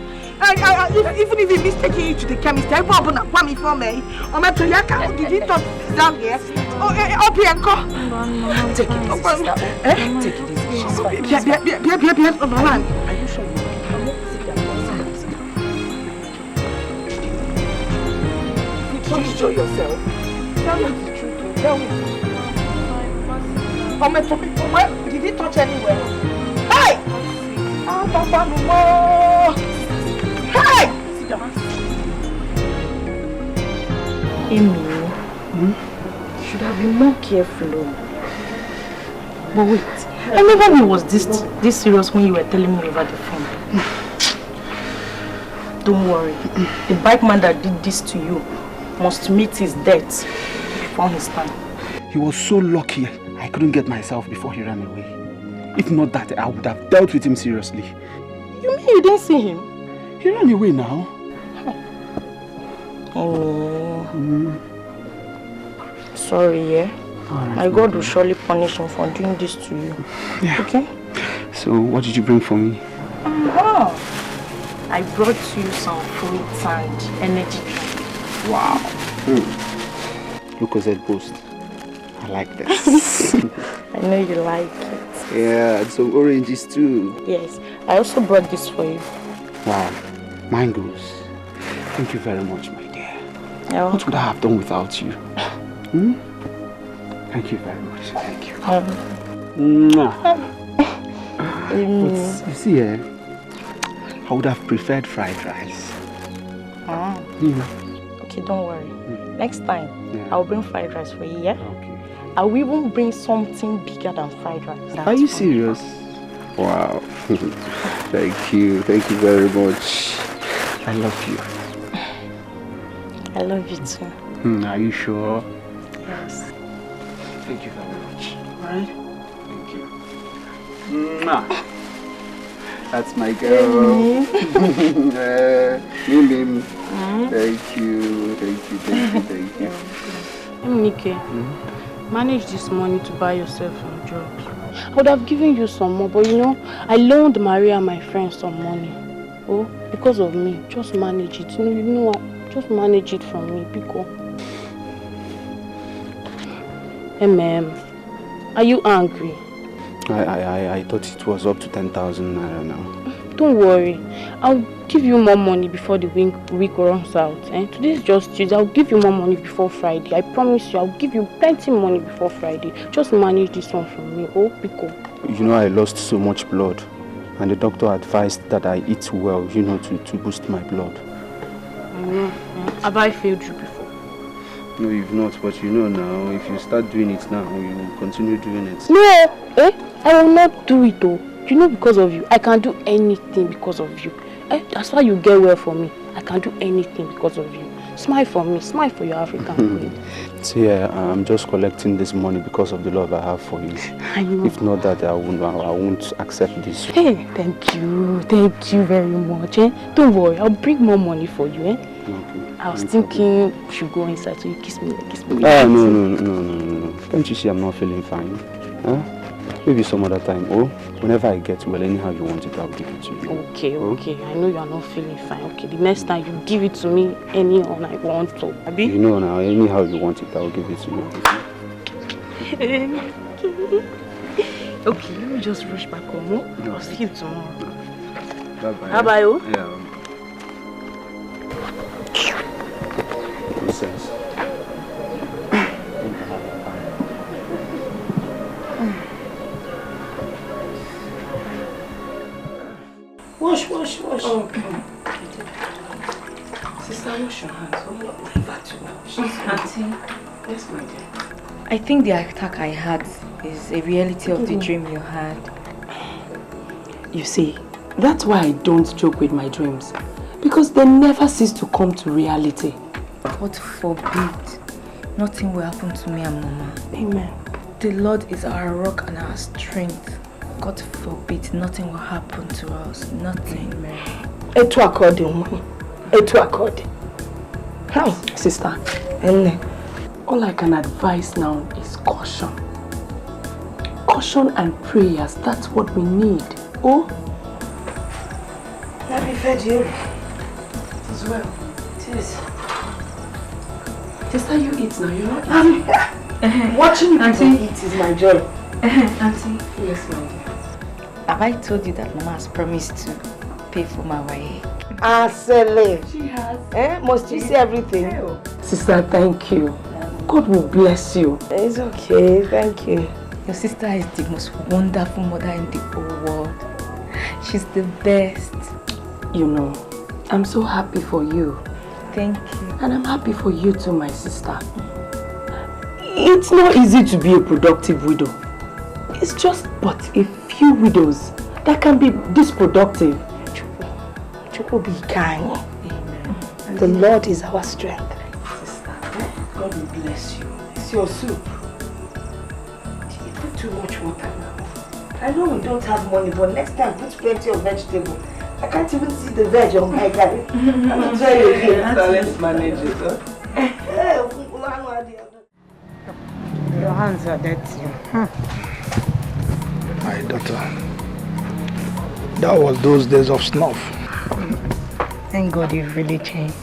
Even if he mistaking you to the chemist, I won't open up me for me. Did you talk down here? Oh, up here, go. Take it easy, sister. Take it easy. She's fine. Are you sure you Don't show yourself. Tell me the truth. Tell me. Where did he touch anywhere? Hey! Hey! Sit down. Amy, should have been more careful. But wait, I never knew it was this serious when you were telling me over the phone. Don't worry, the bike man that did this to you must meet his death before his time. He was so lucky I couldn't get myself before he ran away. If not that, I would have dealt with him seriously. You mean you didn't see him? He ran away now. Oh. Sorry, yeah? Right, my God will surely punish him for doing this to you. Yeah. Okay? So, what did you bring for me? I brought you some fruits and energy drink. Wow. Lucozade Boost. I like this. I know you like it. Yeah, and some oranges too. Yes, I also brought this for you. Wow, mangoes. Thank you very much, my dear. What would I have done without you? Thank you very much. Thank you. But you see, I would have preferred fried rice. Okay, don't worry. Next time, I'll bring fried rice for you, yeah? Okay. I'll even bring something bigger than fried rice. Are you serious? Wow. Thank you very much. I love you. I love you too. Are you sure? Yes. Thank you very much. Alright? Thank you. That's my girl. Mim. Thank you. Nike, manage this money to buy yourself some drugs. I would have given you some more, but you know, I loaned Maria and my friends some money. Oh, because of me. Just manage it. You know, just manage it from me, Pico. Are you angry? I thought it was up to 10,000 naira now. Don't worry. I'll give you more money before the week runs out. Today is just Tuesday. I'll give you more money before Friday. I promise you, I'll give you plenty money before Friday. Just manage this one from me. Oh, Pico. You know, I lost so much blood. And the doctor advised that I eat well, you know, to boost my blood. I know. Have I failed you before? No, you've not. But you know now, if you start doing it now, you will continue doing it. No! I will not do it though. You know, because of you, I can do anything because of you. That's why you get well for me. I can do anything because of you. Smile for me. Smile for your African queen. See, I'm just collecting this money because of the love I have for you. I know. If not that, I won't accept this. Hey, thank you. Thank you very much. Don't worry, I'll bring more money for you. Okay. I was thinking we should go inside so you kiss me. Oh, no. Can't you see I'm not feeling fine? Huh? Maybe some other time. Oh, whenever I get well, anyhow you want it, I'll give it to you. Okay. I know you are not feeling fine. Okay, the next time you give it to me anyhow I want to. Abi? You know now, anyhow you want it, I'll give it to you. Okay, let me just rush back home. I'll see you tomorrow. Bye-bye. Bye-bye. Yeah. Nonsense. Wash. Oh, sister, wash your hands. Leave her to wash. Auntie. Yes, my dear. I think the attack I had is a reality of the dream you had. You see, that's why I don't joke with my dreams. Because they never cease to come to reality. God forbid. Nothing will happen to me and Mama. Amen. The Lord is our rock and our strength. God forbid nothing will happen to us. Nothing. Etu according. How? Sister, all I can advise now is caution. Caution and prayers, that's what we need. Oh? Let me fed you. As well. It is. Sister, you eat now, you're not eating. Watching you people eat is my joy. Auntie. Yes, my dear. Have I told you that Mama has promised to pay for my way? Silly. She has. Must you see everything? Sister, thank you. God will bless you. It's okay, thank you. Your sister is the most wonderful mother in the whole world. She's the best. You know, I'm so happy for you. Thank you. And I'm happy for you too, my sister. It's not easy to be a productive widow. It's just but a few widows that can be this productive. Chukwu be kind. The Lord is our strength. Sister, God will bless you. It's your soup. You put too much water now. I know we don't have money, but next time put plenty of vegetable. I can't even see the veg on my garden. I'm trying again. Let's manage it, huh? Your hands are dirty. My daughter, that was those days of snuff. Thank God you've really changed.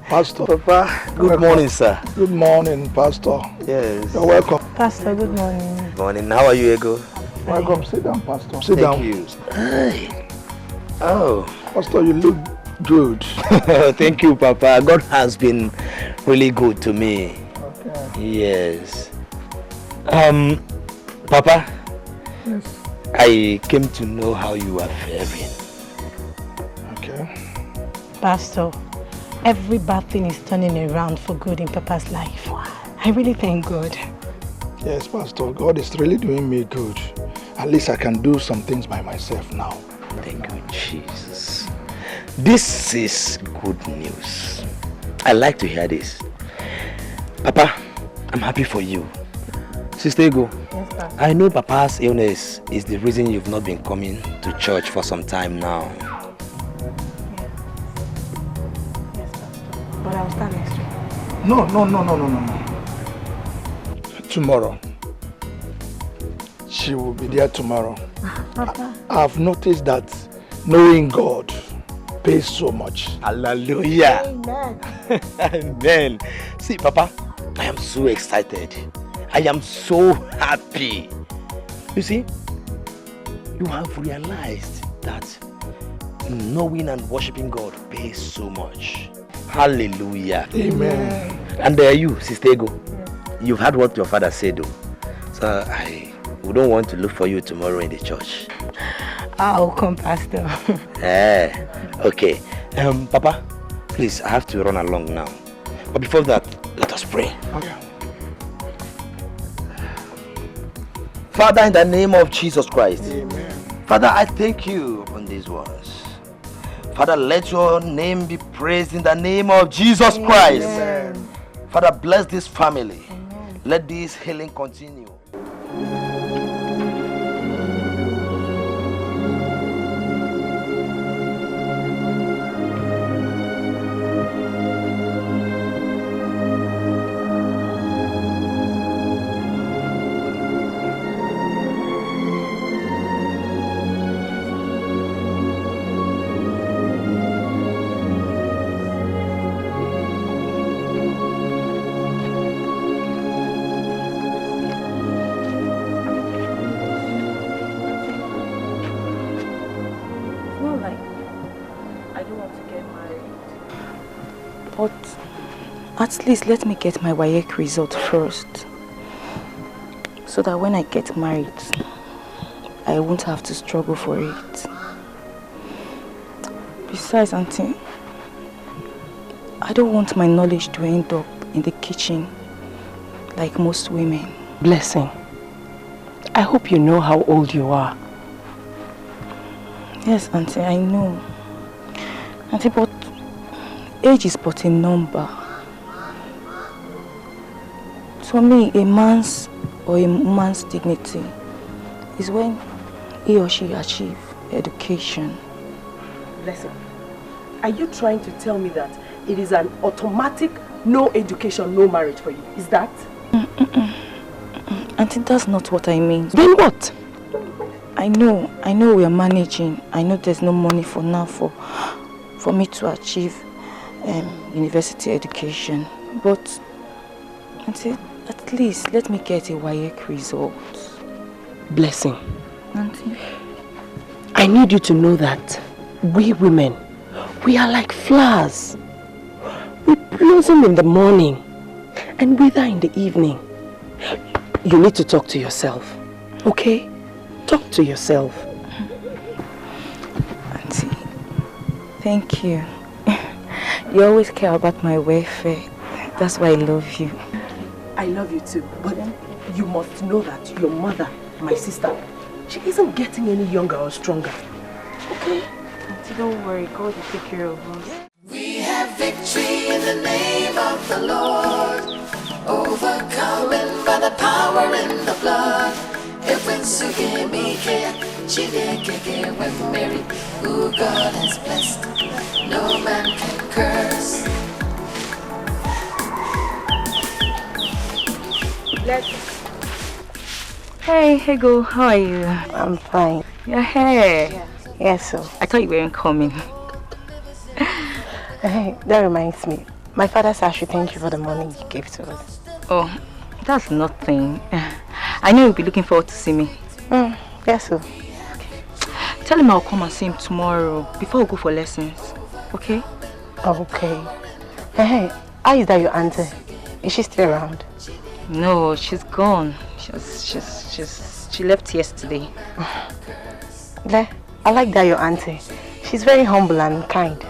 Pastor. Papa, good morning, sir. Good morning, Pastor. Yes. You're welcome. Pastor, good morning. Good morning. How are you, Ego? Welcome. Sit down, Pastor. Sit down. Thank you. Oh. Pastor, you look good. Thank you, Papa. God has been really good to me. Okay. Yes. Papa. Yes. I came to know how you are faring. Okay. Pastor, every bad thing is turning around for good in Papa's life. I really thank God. Yes, Pastor. God is really doing me good. At least I can do some things by myself now. Thank you, Jesus. This is good news. I like to hear this. Papa, I'm happy for you. Sister Ego, Yes, Pastor. I know Papa's illness is the reason you've not been coming to church for some time now. Yes, Pastor. But I'll start next week. No. Tomorrow. She will be there tomorrow. Papa. I've noticed that knowing God pays so much. Hallelujah. Amen. Amen. See, Papa, I am so excited. I am so happy. You see, you have realized that knowing and worshiping God pays so much. Hallelujah. Amen. And there you, Sister Ego, you've heard what your father said, though. So we don't want to look for you tomorrow in the church. I'll come, Pastor. Okay. Papa, please, I have to run along now. But before that, let us pray. Okay. Father, in the name of Jesus Christ. Amen. Father, I thank you on these words. Father, let your name be praised in the name of Jesus Christ. Amen. Father, bless this family. Amen. Let this healing continue. At least let me get my WAEC result first, so that when I get married, I won't have to struggle for it. Besides, Auntie, I don't want my knowledge to end up in the kitchen like most women. Blessing, I hope you know how old you are. Yes, Auntie, I know. Auntie, but age is but a number. To me, a man's or a woman's dignity is when he or she achieves education. Blessing, are you trying to tell me that it is an automatic no education, no marriage for you? Is that? Auntie, that's not what I mean. Then what? I know we are managing. I know there's no money for now for me to achieve university education. But Auntie, at least let me get a WAEC result. Blessing, Auntie, I need you to know that we women, we are like flowers. We blossom in the morning and wither in the evening. You need to talk to yourself, okay? Talk to yourself. Auntie, thank you. You always care about my welfare. That's why I love you. I love you too, but you must know that your mother, my sister, she isn't getting any younger or stronger. Okay? Auntie, don't worry. God will take care of us. We have victory in the name of the Lord, overcoming by the power in the blood. If when Mary, who God has blessed, no man can curse. Hey, Go, how are you? I'm fine. You're here? Yes, sir. I thought you weren't coming. Hey, that reminds me. My father said I should thank you for the money you gave to us. Oh, that's nothing. I know you'll be looking forward to see me. Yes, sir. Okay. Tell him I'll come and see him tomorrow before we go for lessons. Okay? Okay. Hey, how is that your auntie? Is she still around? No, she's gone. She left yesterday. I like that your auntie. She's very humble and kind.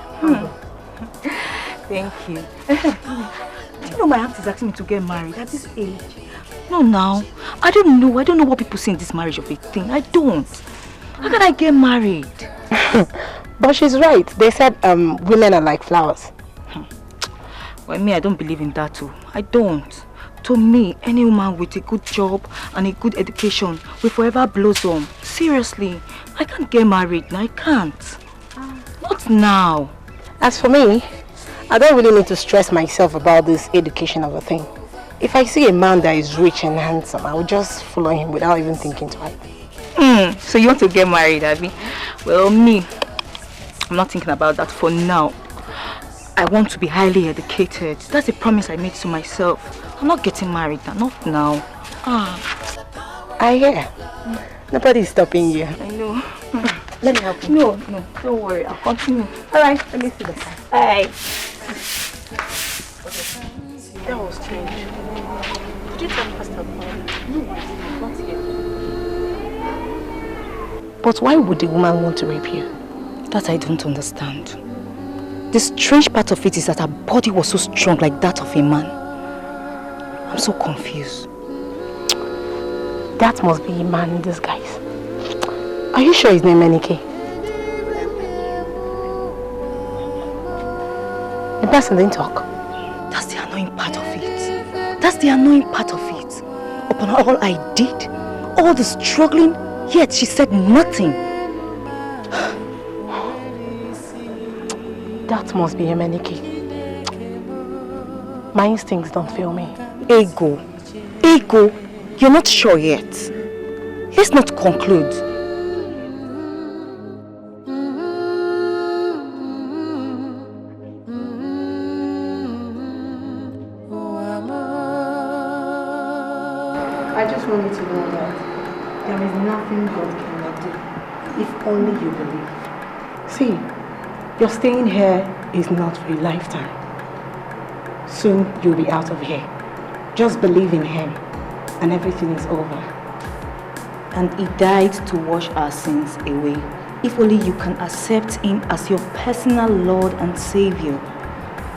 Thank you. Do you know my aunt is asking me to get married at this age? No, now. I don't know what people say in this marriage of a thing. I don't. How can I get married? But she's right. They said women are like flowers. Well, me, I don't believe in that too. I don't. To me, any woman with a good job and a good education will forever blossom. Seriously, I can't get married now. I can't. Not now. As for me, I don't really need to stress myself about this education of a thing. If I see a man that is rich and handsome, I will just follow him without even thinking twice. So you want to get married, Abby? Well, me, I'm not thinking about that for now. I want to be highly educated. That's a promise I made to myself. I'm not getting married now, not now. I hear. Nobody's stopping you. I know. Let me help you. No, don't worry. I'll continue. Alright, let me see the car. Bye. That was strange. Did you tell Pastor about it? No, not yet. But why would the woman want to rape you? That I don't understand. The strange part of it is that her body was so strong like that of a man. I'm so confused. That must be a man in disguise. Are you sure his name is Dikeh? The person didn't talk. That's the annoying part of it. That's the annoying part of it. Upon all I did, all the struggling, yet she said nothing. That must be Dikeh. My instincts don't fail me. Ego, you're not sure yet. Let's not conclude. I just want you to know that there is nothing God cannot do, if only you believe. See, your staying here is not for a lifetime. Soon you'll be out of here. Just believe in him and everything is over. And he died to wash our sins away. If only you can accept him as your personal Lord and Savior.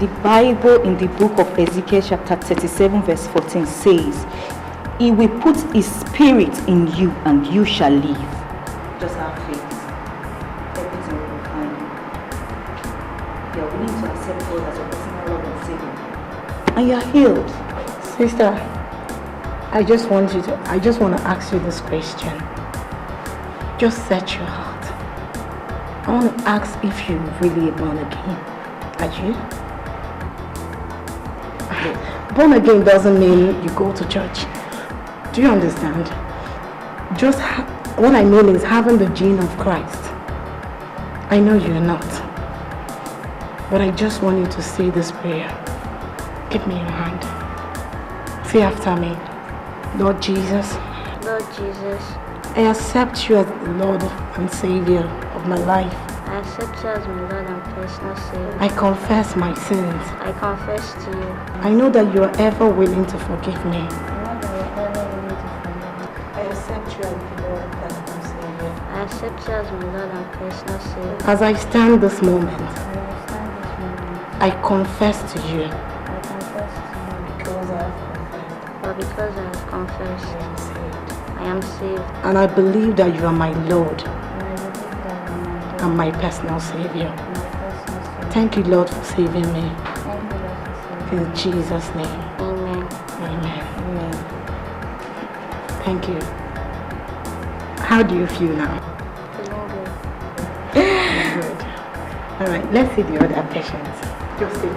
The Bible in the book of Ezekiel chapter 37 verse 14 says, He will put His Spirit in you and you shall live. Just have faith. Everything will be fine. You are willing to accept God as your personal Lord and Savior. And you are healed. Sister, I just want to ask you this question. Just search your heart. I want to ask if you're really born again. Are you? Born again doesn't mean you go to church. Do you understand? What I mean is having the gene of Christ. I know you're not. But I just want you to say this prayer. Give me your hand. Say after me. Lord Jesus. Lord Jesus. I accept you as the Lord and Savior of my life. I accept you as my Lord and personal Savior. I confess my sins. I confess to you. I know that you are ever willing to forgive me. I know that you are ever willing to forgive me. I accept you as the Lord and personal Savior. I accept you as my Lord and personal Savior. As I stand this moment, I confess to you. I confess to you. Because I have confessed. But because I have confessed, I am saved. And I believe that you are my Lord and my personal Savior. Thank you, Lord, for saving me. In Jesus' name. Amen. Amen. Amen. Thank you. How do you feel now? Feeling good. Good. All right, let's see the other patients. Just stay.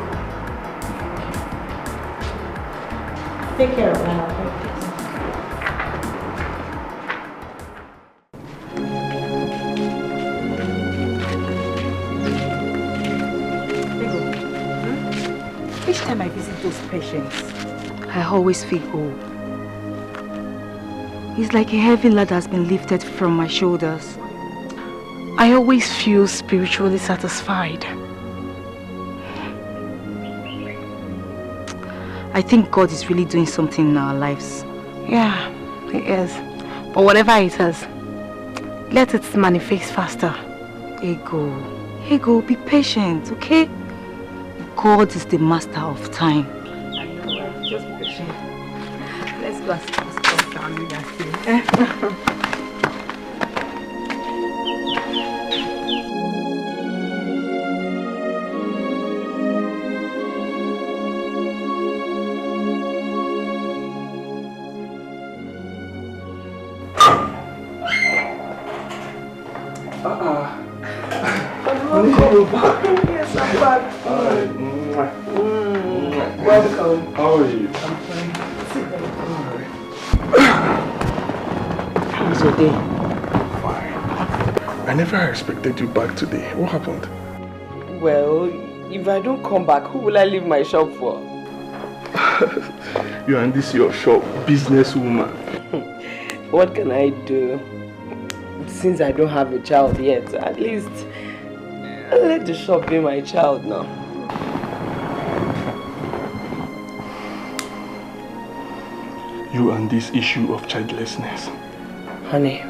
Take care of her. Each time I visit those patients, I always feel whole. It's like a heavy load has been lifted from my shoulders. I always feel spiritually satisfied. I think God is really doing something in our lives. Yeah, He is. But whatever it is, let it manifest faster. Ego, be patient, okay? God is the master of time. Just be patient. Let's go and family that Yes, I'm back. Welcome. How are you? I'm fine. How was your day? Fine. I never expected you back today. What happened? Well, if I don't come back, who will I leave my shop for? You and this your shop, businesswoman. What can I do? Since I don't have a child yet, at least let the shop be my child now. You and this issue of childlessness. Honey,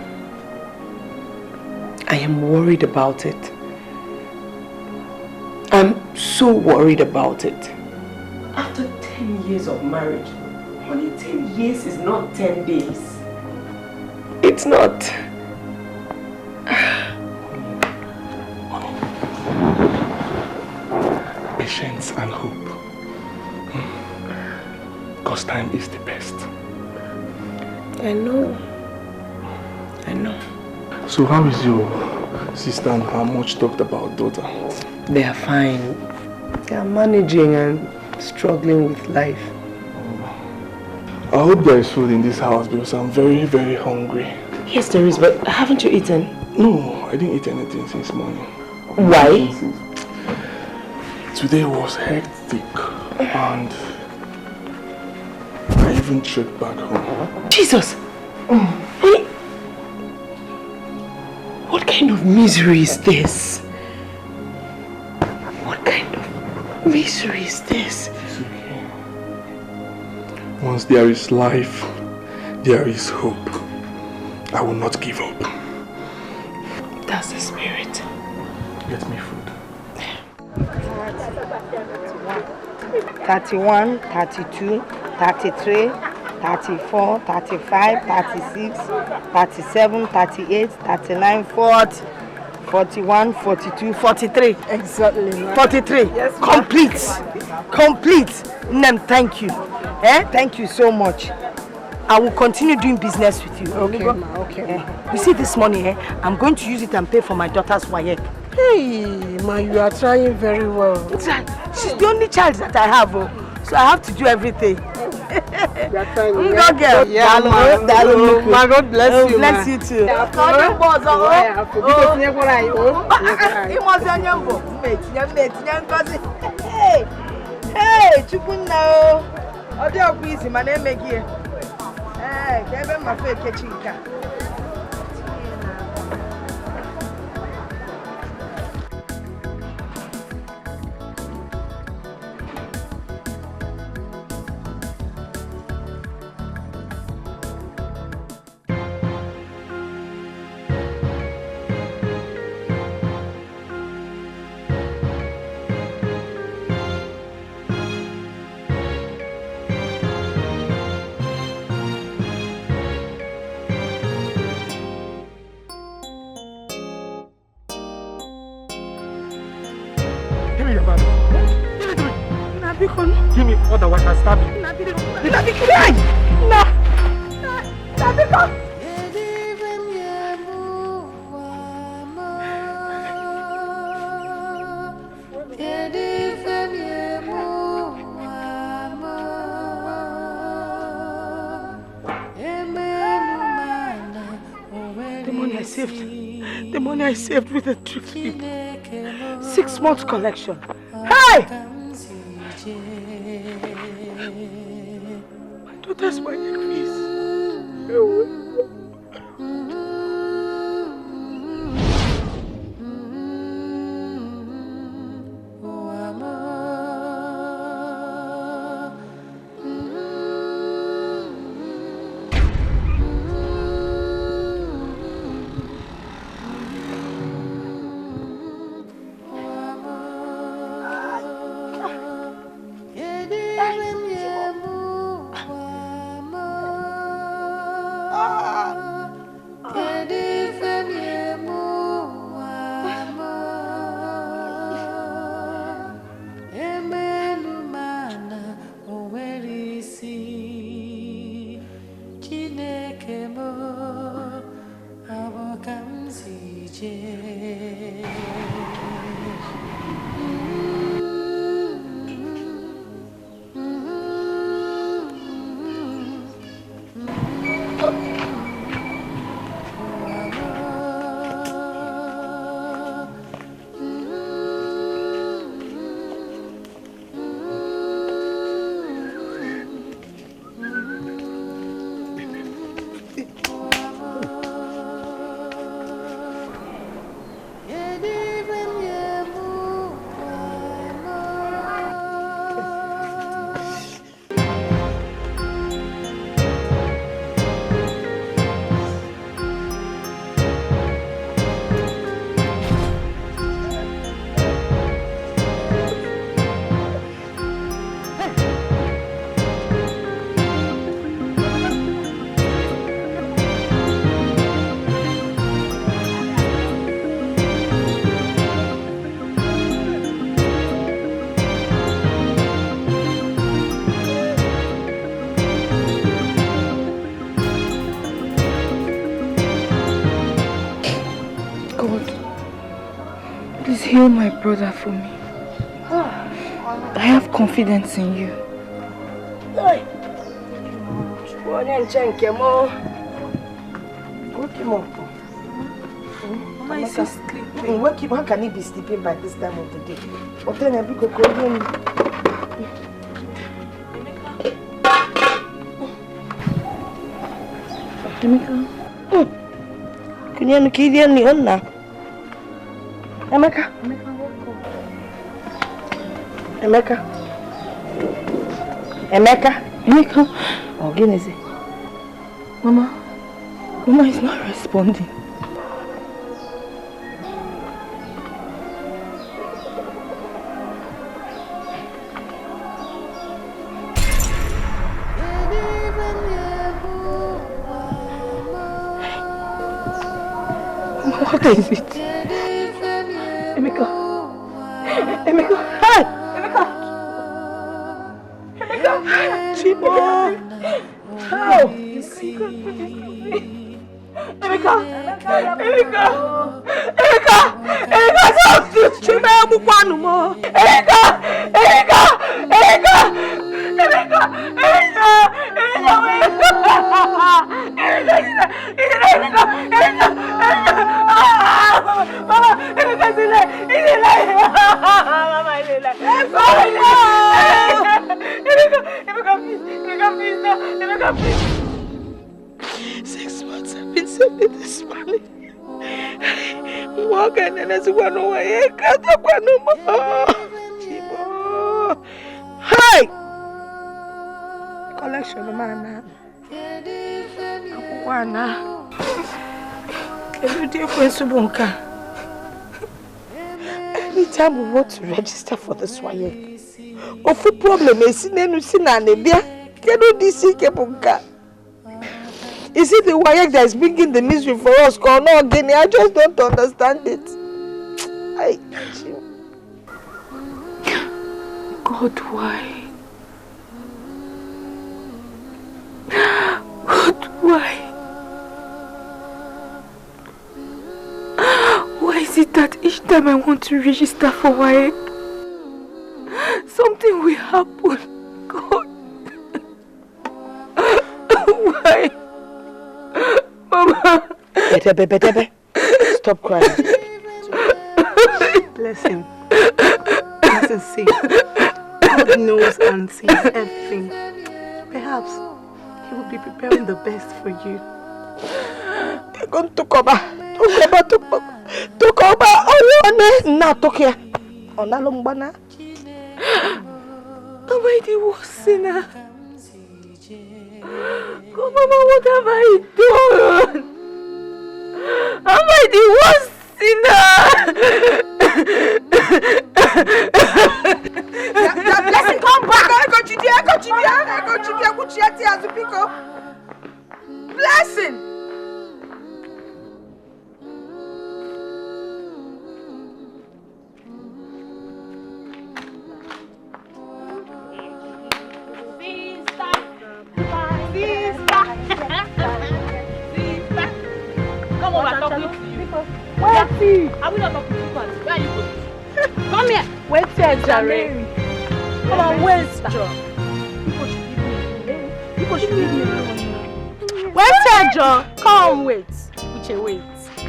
I am worried about it. I'm so worried about it. After 10 years of marriage, only 10 years is not 10 days. It's not. Patience and hope. Because time is the best. I know. So how is your sister and her much talked about daughter? They are fine. They are managing and struggling with life. I hope there is food in this house because I'm very, very hungry. Yes, there is, but haven't you eaten? No, I didn't eat anything since morning. Why? Today was hectic and I even trekked back home. Jesus! Honey, what kind of misery is this? What kind of misery is this? It's okay. Once there is life, there is hope. I will not give up. That's the spirit. Get me food. 31, 32, 33, 34, 35, 36, 37, 38, 39, 40, 41, 42, 43. Exactly. 43. Yes, Complete. Nem, thank you. Thank you so much. I will continue doing business with you. Okay, ma. Okay. You see this money, I'm going to use it and pay for my daughter's WAEC. Hey, ma, you are trying very well. She's the only child that I have, so I have to do everything. You are trying well. Girl. Yeah, ma. God bless you, bless you too. Hey, Chukunna. Odi okwizi ma na emegi e. Ka ebe ma fa ekechi nka. Give me otherwise I'll stab you. The money I saved with the thrift people. 6 months collection. Hey! My daughter's my increase. Heal my brother for me. I have confidence in you. Mama is so sleeping. How can he be sleeping by this time of the day? But then I go Emeka. Emeka. Oh, Guinnessy. Mama is not responding. What is it? Emeka! Emeka! Hey! Emeka! Emeka! Chibo! How? Emeka! Emeka! Emeka! Emeka! Stop this! Chime amukwanu mo! Emeka! Emeka! Emeka! Emeka! Emeka! Emeka, 6 months I've been sending this money. Walking and as one away, Hi! Collection, man. Every day for Subunka. Anytime we want to register for the Swahili, or for problem is in Nebia, cannot this Bunka. Is it the WAEC that is bringing the misery for us? Or no, again, I just don't understand it. God, why? God, why? Why is it that each time I want to register for WAEC, something will happen? God. Why? Mama. Bebe. Stop crying. Listen. Listen, see. God knows and sees everything. Perhaps He will be preparing the best for you. I'm going to come back. Am I the worst sinner? God, Mama, what have I done? Am I the worst sinner? Blessing, come back! Blessing! Come over, talking to you. Where is he? I will not talk to you. Where are you going? Come here. Wait here, Jerry. Come on, where's John? People should leave me alone. Wait here, John. Come, wait. Wait.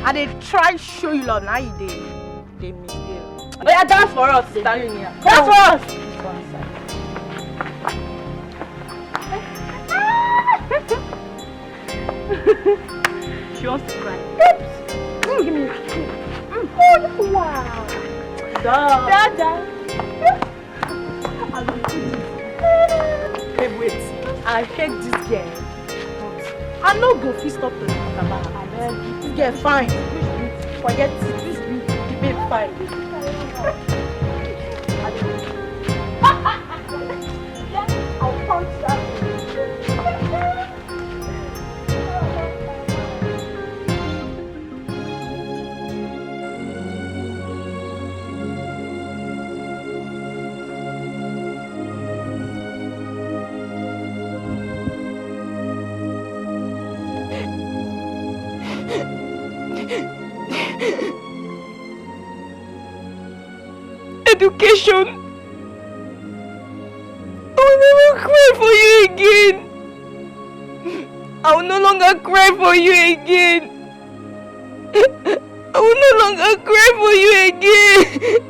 I dey try show you love. Now you they misbehave. Oh yeah, dance for us. Standing here. Dance for us. She wants to cry. Oops. Give me a kiss. Oh, wow. Dada. Hey, wait. I hate this girl. I no go fit stop to talk about her. This girl fine. Forget it. This babe fine. I'll punch that. Education. I will never cry for you again. I will no longer cry for you again. I will no longer cry for you again.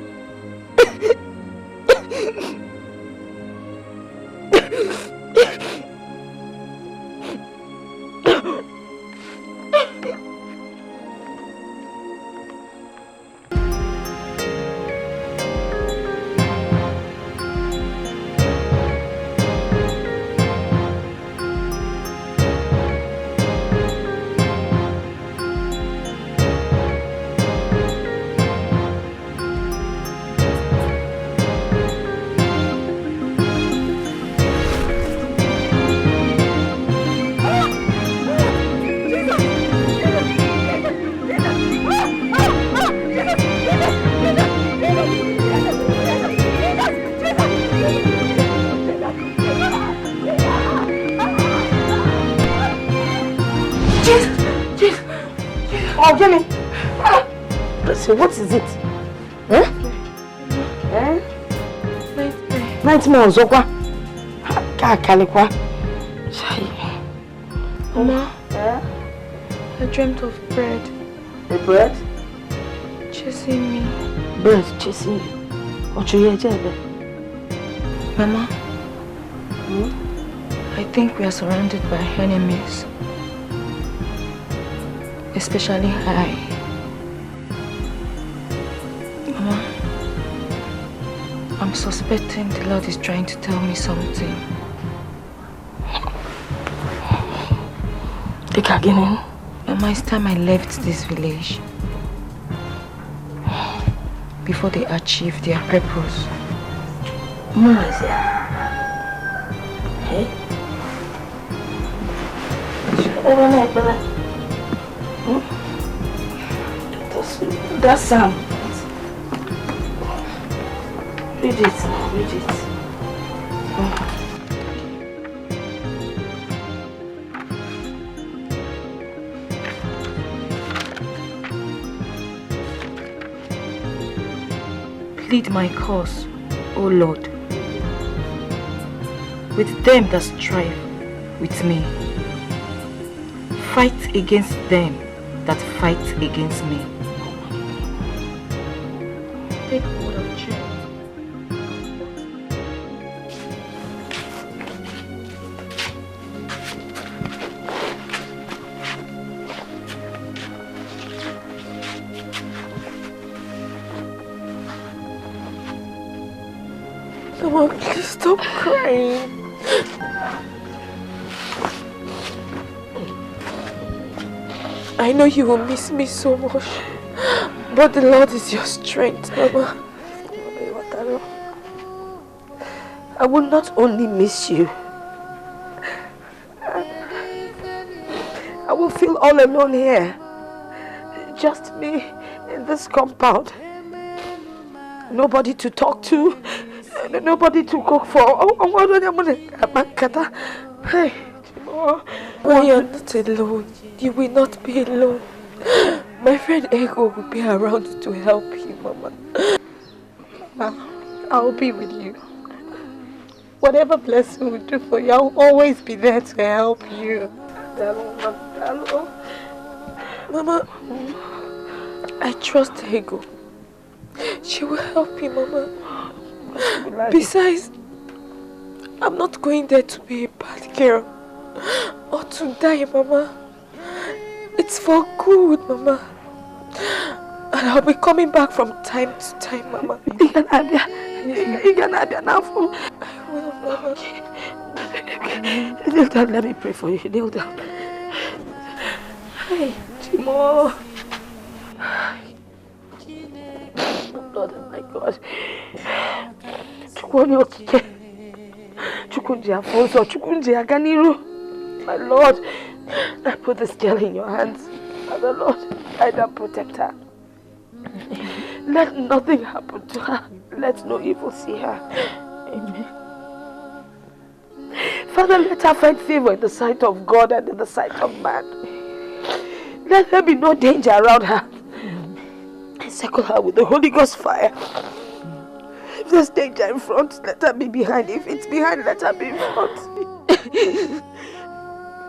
Oh, Jimmy! Listen, what is it? Eh? Nightmare, Zokwa. Kalikwa. Mama, I dreamt of bread. A bread? Chasing me. Bread chasing you? What you hear, Jebe? Mama, I think we are surrounded by enemies. Especially I. Mama, I'm suspecting the Lord is trying to tell me something. Dikeh again. Mama, it's time I left this village before they achieve their purpose. Malaysia. Hey? That's Sam. Read it. Plead my cause, O Lord, with them that strive with me. Fight against them that fight against me. Take hold of chair. Mama, please stop crying. I know you will miss me so much, but the Lord is your strength, Mama. I will not only miss you, I will feel all alone here. Just me in this compound. Nobody to talk to, nobody to cook for. Hey, when you're not alone, you will not be alone. My friend Ego will be around to help you, Mama. Mama, I'll be with you. Whatever blessing we do for you, I'll always be there to help you. Mama, I trust Ego. She will help you, Mama. Besides, I'm not going there to be a bad girl or to die, Mama. It's for good, Mama. And I'll be coming back from time to time, Mama. I will, Mama. Kneel down, let me pray for you. Kneel down. Hey, Timo. Lord, oh my God. My Lord, I put this girl in your hands. Father Lord, guide and protect her. Let nothing happen to her. Let no evil see her. Amen. Father, let her find favor in the sight of God and in the sight of man. Let there be no danger around her. Encircle her with the Holy Ghost fire. If there's danger in front, let her be behind. If it's behind, let her be in front.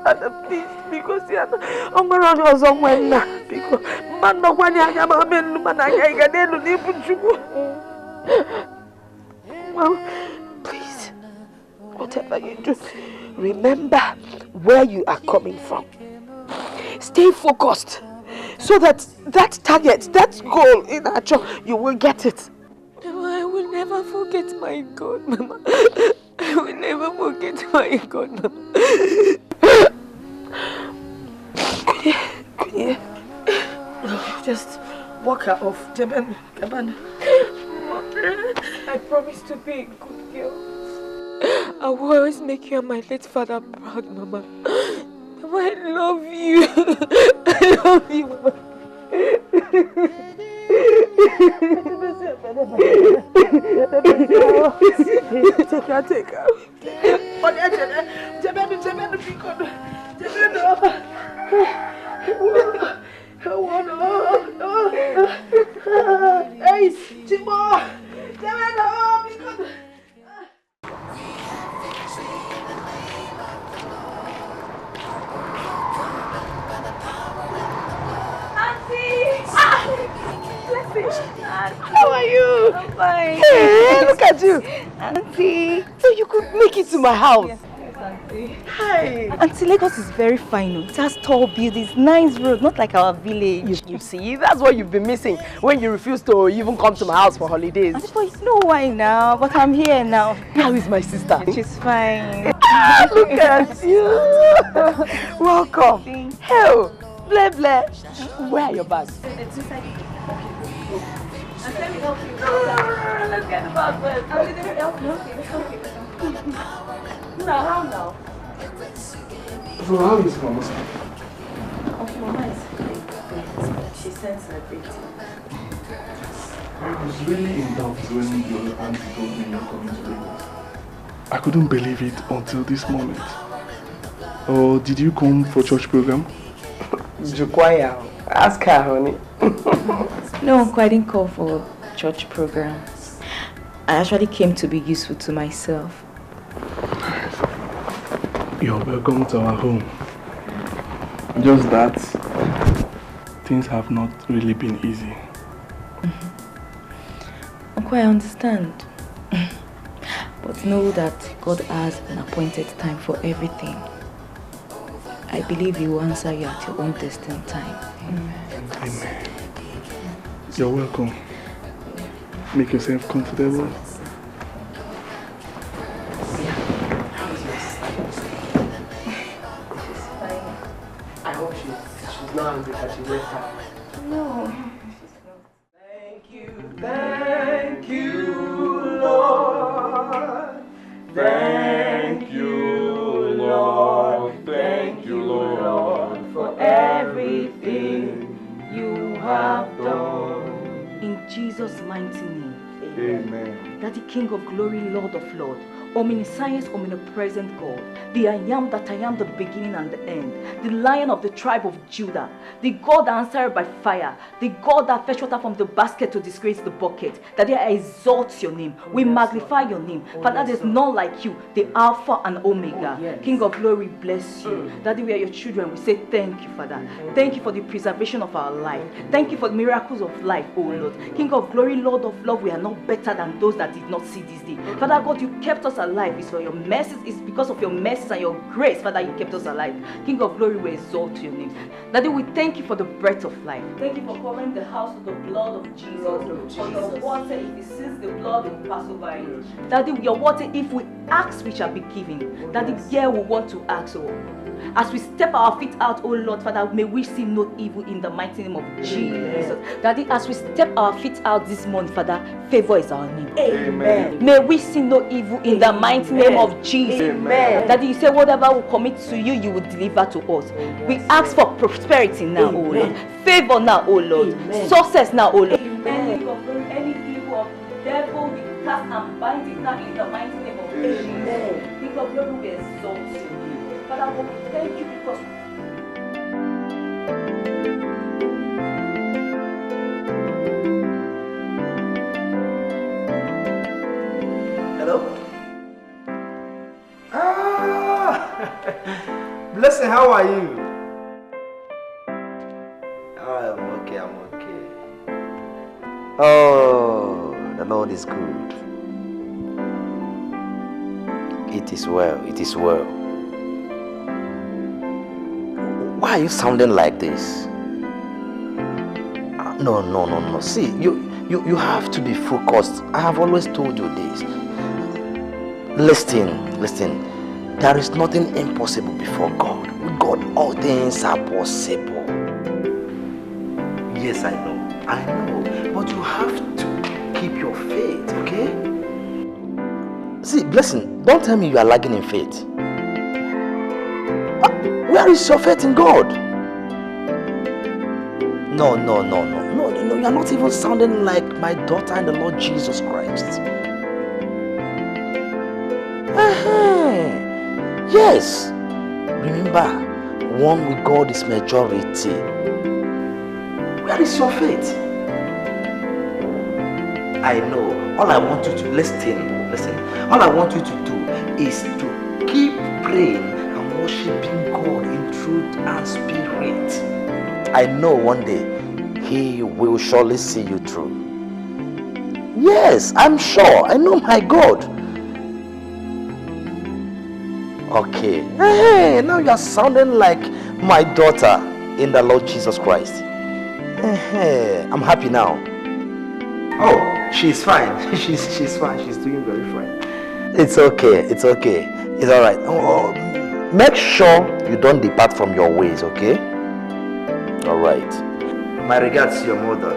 Father, please, because you are around your somewhere now. Because man, no one well, please, whatever you do, remember where you are coming from. Stay focused, so that target, that goal in our job, you will get it. I will never forget my God, Mama. I will never forget my God, Mama. Could you just walk her off, Kaban. I promise to be a good girl. I will always make you and my late father proud, Mama. Mama, I love you. I love you, Mama. Take her. How are you? I'm fine. Hey, look at you. Auntie, so you could make it to my house. Yes, Auntie. Hi. Auntie, Lagos is very fine. It has tall buildings, nice roads, not like our village. You see, that's what you've been missing when you refuse to even come to my house for holidays. Auntie, but you know why now, but I'm here now. How is my sister? She's fine. Look at you. Welcome. Hell, bleh bleh. Where are your bags? It's inside. Let me help you. Let's get the bag first. Let me help you. Okay. Now. So how is Mama? Okay, Mama is great. She sends her baby. I was really in doubt when your auntie told me you're coming to Lagos. I couldn't believe it until this moment. Or did you come for church program? Jukwaya, ask her, honey. No, Uncle, I didn't call for church program. I actually came to be useful to myself. You're welcome to our home. Just that things have not really been easy. Uncle, I understand. But know that God has an appointed time for everything. I believe He will answer you at your own destined time. Amen. You're welcome. Make yourself comfortable. I hope she's not angry that she left her. No. Thank you, Lord. Thank you, Lord. Thank you, Lord, for everything you have done. In Jesus' mighty name. Amen. That the King of glory, Lord of lords, omniscience, omnipresent God, the I am that I am, the beginning and the end, the Lion of the tribe of Judah, the God that answered by fire, the God that fetched water from the basket to disgrace the bucket, that I exalt your name, we magnify your name, Father, there's none like you, the Alpha and Omega. King of glory, bless you. Daddy, we are your children, we say thank you, Father. Thank you for the preservation of our life. Thank you for the miracles of life, oh Lord. King of glory, Lord of love, we are not better than those that did not see this day. Father God, you kept us alive. It's for your mercies, it's because of your mercies and your grace, Father, you kept us alive. King of glory, we exalt your name. Daddy, we thank you for the breath of life. Thank you for covering the house with the blood of Jesus. For your water, if it sees the blood, it will pass over it. Daddy, your water, if we ask, we shall be given. Daddy, yeah, we want to ask, oh. As we step our feet out, oh Lord, Father, may we see no evil in the mighty name of Jesus. Daddy, as we step our feet out this morning, Father, favor is our name. Amen. May we see no evil in the mighty name of Jesus. Amen. Daddy, you say whatever we commit to you, you will deliver to us. We ask for prosperity now, oh Lord. Favor now, oh Lord. Success now, oh Lord. Any evil of the devil, we cast and bind it now in the mighty name of Jesus. King of glory, we exalt you. Father, we thank you because hello? Blessing, how are you? I'm okay. Oh, the Lord is good. It is well. Why are you sounding like this? No. See, you have to be focused. I have always told you this. Listen. There is nothing impossible before God. With God, all things are possible. Yes, I know. But you have to keep your faith, okay? See, Blessing, don't tell me you are lagging in faith. Where is your faith in God? No, you are not even sounding like my daughter in the Lord Jesus Christ. Yes. Remember, one with God is majority. Where is your faith? I know. All I want you to listen. All I want you to do is to keep praying and worshiping God in truth and spirit. I know one day He will surely see you through. Yes, I'm sure. I know my God. Okay. Hey, now you are sounding like my daughter in the Lord Jesus Christ. Hey, I'm happy now. Oh, she's fine. She's fine. She's doing very fine. It's okay. It's okay. It's all right. Oh, make sure you don't depart from your ways, okay? All right. My regards to your mother.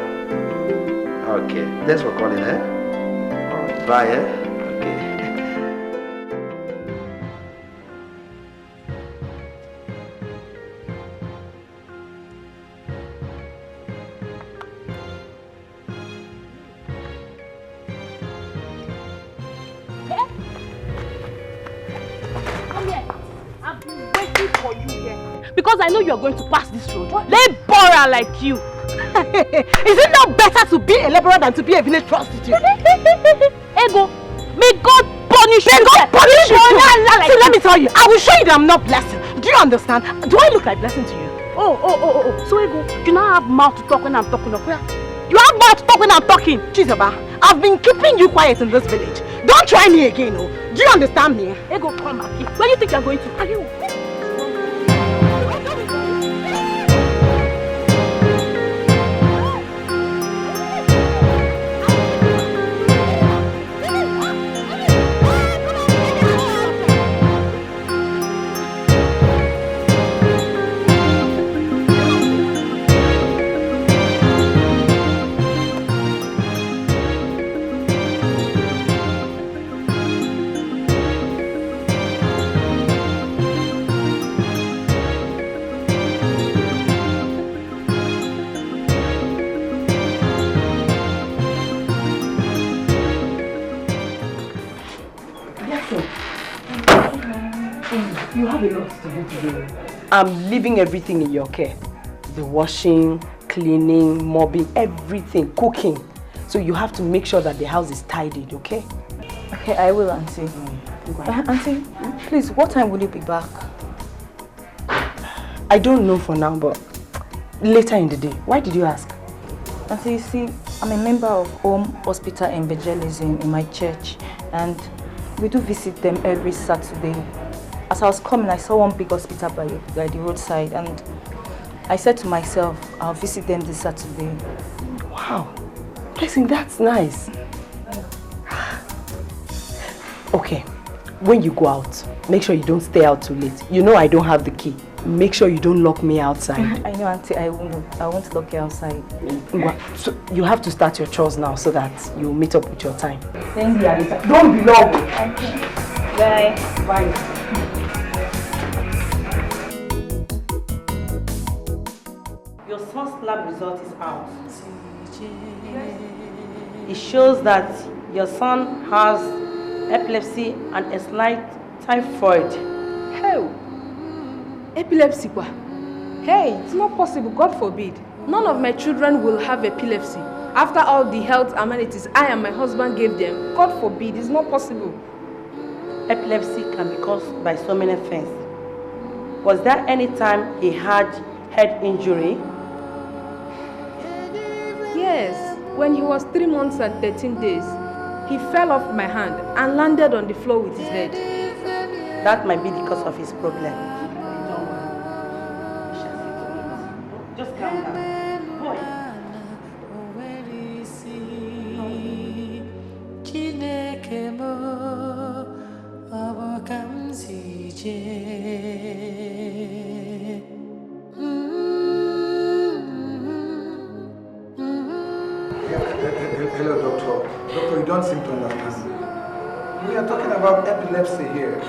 Okay. Thanks for calling, eh? All right. Bye, eh? Okay. Because I know you are going to pass this road. Laborer like you. Is it not better to be a laborer than to be a village prostitute? Ego, may God punish you. May God punish you too. Like See, let me tell you, I will show you that I'm not blessing. Do you understand? Do I look like blessing to you? Oh. So Ego, you now have mouth to talk when I'm talking. You have mouth to talk when I'm talking. Chizoba, I've been keeping you quiet in this village. Don't try me again, oh. Do you understand me? Ego, come back here. Where do you think you're going to? Are you? You have a lot to do today. I'm leaving everything in your care. The washing, cleaning, mopping, everything, cooking. So you have to make sure that the house is tidied, okay? Okay, I will, Auntie. Auntie, please, what time will you be back? I don't know for now, but later in the day. Why did you ask? Auntie, you see, I'm a member of Home Hospital Evangelism in my church, and we do visit them every Saturday. As I was coming, I saw one big hospital by the roadside, and I said to myself, I'll visit them this Saturday. Wow. Blessing, that's nice. Okay, when you go out, make sure you don't stay out too late. You know I don't have the key. Make sure you don't lock me outside. I know, Auntie, I won't lock you outside. So you have to start your chores now so that you'll meet up with your time. Thank you, Anita. Don't be long. Bye. Bye. Your son's lab result is out. It shows that your son has epilepsy and a slight typhoid. Hell, epilepsy kwa? Hey, it's not possible, God forbid. None of my children will have epilepsy. After all the health amenities I and my husband gave them, God forbid, it's not possible. Epilepsy can be caused by so many things. Was there any time he had head injury? Yes, when he was 3 months and 13 days, he fell off my hand and landed on the floor with his head. That might be the cause of his problem. Just calm down. Boy. Hello, doctor. Doctor, you don't seem to understand. We are talking about epilepsy here.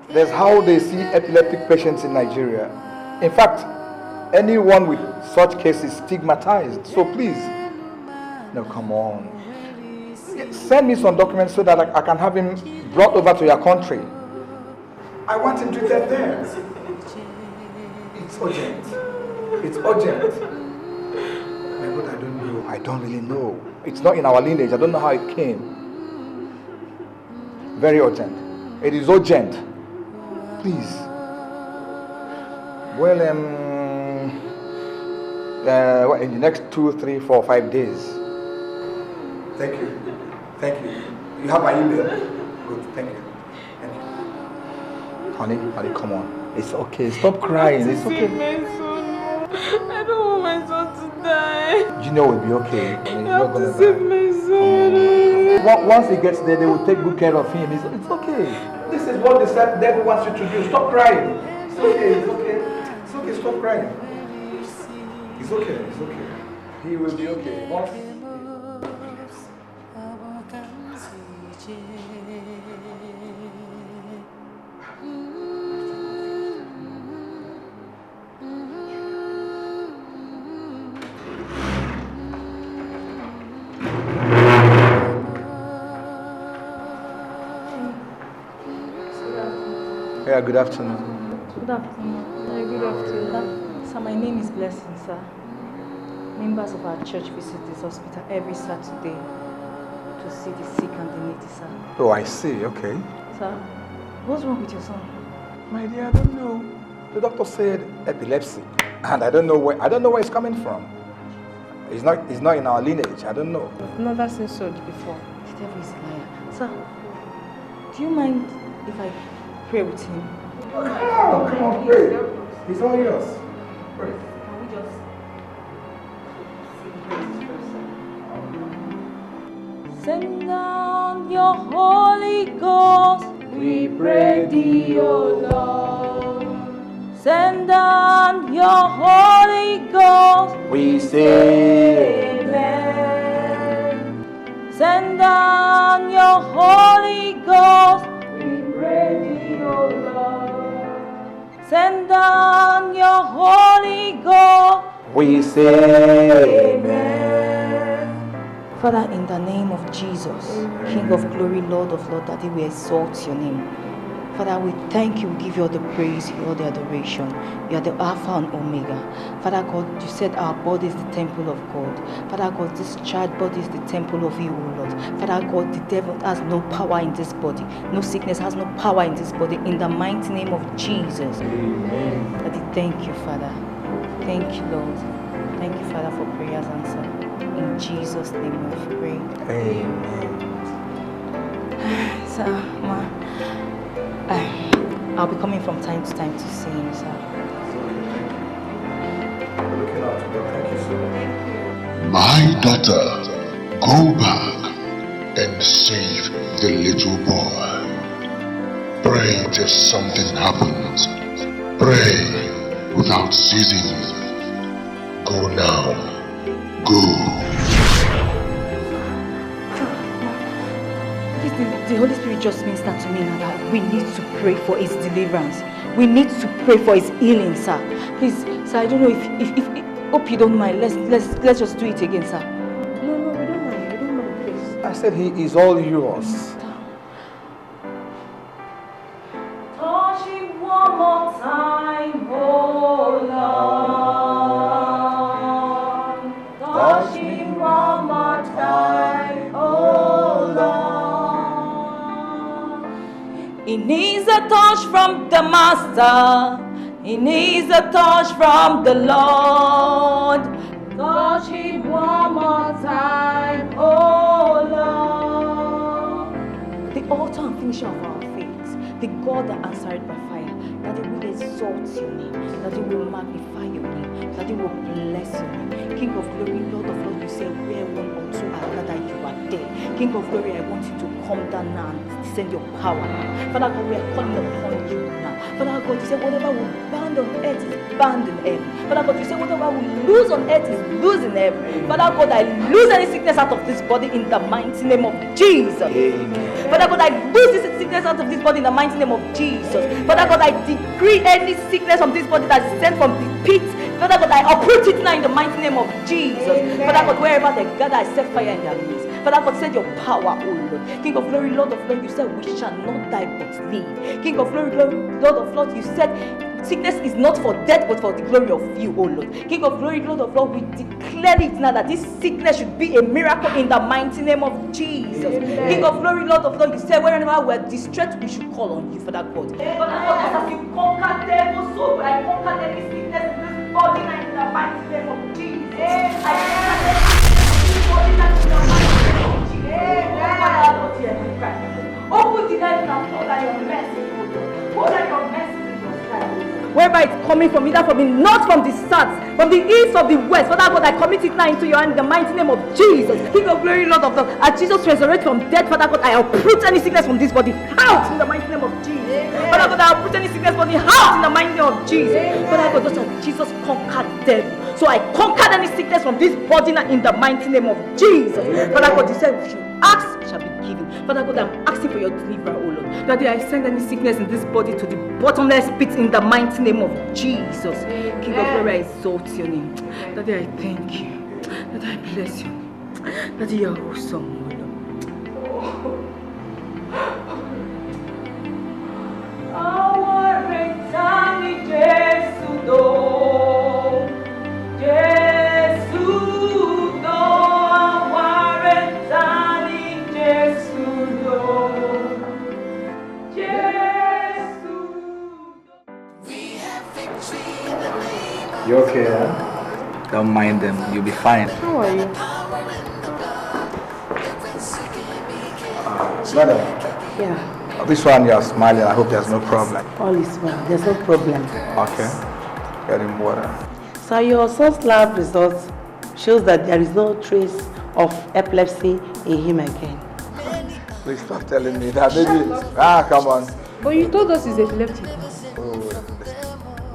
There's how they see epileptic patients in Nigeria. In fact, anyone with such cases is stigmatized. So please, no, come on. Send me some documents so that I can have him brought over to your country. I want him treated there. It's urgent. It's urgent. My God, I don't know. I don't really know. It's not in our lineage. I don't know how it came. Very urgent. It is urgent. Please. Well, in the next 2, 3, 4, 5 days. Thank you. Thank you. You have my email? Good, thank you. Thank you. Honey, come on. It's okay. Stop crying. It's okay. My son. I don't want my son to die. Junior will be okay. He's not gonna Save my son. Once he gets there, they will take good care of him. It's okay. This is what the devil wants you to do. Stop crying. It's okay. It's okay. It's okay. Stop crying. It's okay. It's okay. He will be okay. Yeah, good afternoon. Good afternoon. Good afternoon. Sir, my name is Blessing, sir. Members of our church visit this hospital every Saturday to see the sick and the needy, sir. Oh, I see. Okay. Sir, what's wrong with your son? My dear, I don't know. The doctor said epilepsy, and I don't know where it's coming from. It's not in our lineage. I don't know. I've never seen so before. The devil is a liar. Sir, do you mind if I pray with him? Come on, pray. It's all yours. Pray. Can we just send down your Holy Ghost, we pray thee, O Lord. Send down your Holy Ghost, we say amen. Send down your Holy Ghost, we pray thee, O Lord. Send down your Holy Ghost, we say amen. Father, in the name of Jesus, King of glory, Lord of lords, that we exalt your name. Father, we thank you, we give you all the praise, all the adoration. You are the Alpha and Omega. Father God, you said our body is the temple of God. Father God, this child body is the temple of you, O Lord. Father God, the devil has no power in this body. No sickness has no power in this body. In the mighty name of Jesus. Amen. Daddy, thank you, Father. Thank you, Lord. Thank you, Father, for prayers answered. In Jesus' name we pray. Amen. Sir, ma, I'll be coming from time to time to see him, sir. Looking out for God. Thank you so much. My daughter, go back and save the little boy. Pray till something happens. Pray without ceasing. Go now. Go. The Holy Spirit just ministered to me now that we need to pray for his deliverance. We need to pray for his healing, sir. Please, sir, I don't know if hope you don't mind. Let's just do it again, sir. No, we don't mind. We don't mind, please. I said he is all yours. Touch him one more time, oh Lord. Touch him one more time, oh Lord. He needs a touch from the Master. He needs a touch from the Lord. Touch him one more time, oh Lord. The author and finisher of our faith, the God that answered by fire, that He will exalt your name, that He will magnify your name, that He will bless your name. King of glory, Lord of lords, you say where one or two are gathered, you are there. King of glory, I want you to come down now and send your power now. Father God, we are calling upon you now. Father God, you say whatever will bound on earth is bound in heaven. Father God, you say whatever will lose on earth is loose in heaven. Father God, I lose any sickness out of this body in the mighty name of Jesus. Amen. Father God, I lose this sickness out of this body in the mighty name of Jesus. Father God, I decree any sickness from this body that is sent from the pit. Father God, I uproot it now in the mighty name of Jesus. Amen. Father God, wherever they gather, I set fire in their midst. Father God, send your power, O Lord. King of glory, Lord of lords, you said we shall not die but live. King of glory, Lord of lords, you said sickness is not for death but for the glory of you, O Lord. King of glory, Lord of lords, we declare it now that this sickness should be a miracle in the mighty name of Jesus. Amen. King of glory, Lord of lords, you said wherever we are distressed, we should call on you, Father God. Father God, as you conquer devil, so I conquer every sickness in this body now in the mighty name of Jesus. I conquer every body now in the mighty name of Jesus. wherever it's coming from, either from the north, from the south, from the east or the west. Father God, I commit it now into your hand in the mighty name of Jesus. King of glory, Lord of the, as Jesus resurrects from death, Father God, I uproot any sickness from this body out in the mighty name of Jesus. Amen. Father God, I uproot any sickness body out in the mighty name of Jesus. Amen. Father God, just as Jesus conquered death, so I conquered any sickness from this body now in the mighty name of Jesus. Amen. Father God, you said we should ask, it shall be given. Father God, I'm asking for your deliverance, O Lord. Daddy, I send any sickness in this body to the bottomless pit in the mighty name of Jesus. Amen. King of glory, I exalt your name. Daddy, I thank you. Daddy, I bless you. Daddy, you are awesome, O Lord. Our return, Jesus, do, Jesus. You okay, huh? Don't mind them, you'll be fine. How are you? Madam. Yeah. This one you're smiling, I hope there's no problem. All is well. There's no problem. Okay. Get him water. So your son's lab results shows that there is no trace of epilepsy in him again. Please stop telling me that. Maybe. Come on. But you told us he's epileptic. Oh, listen.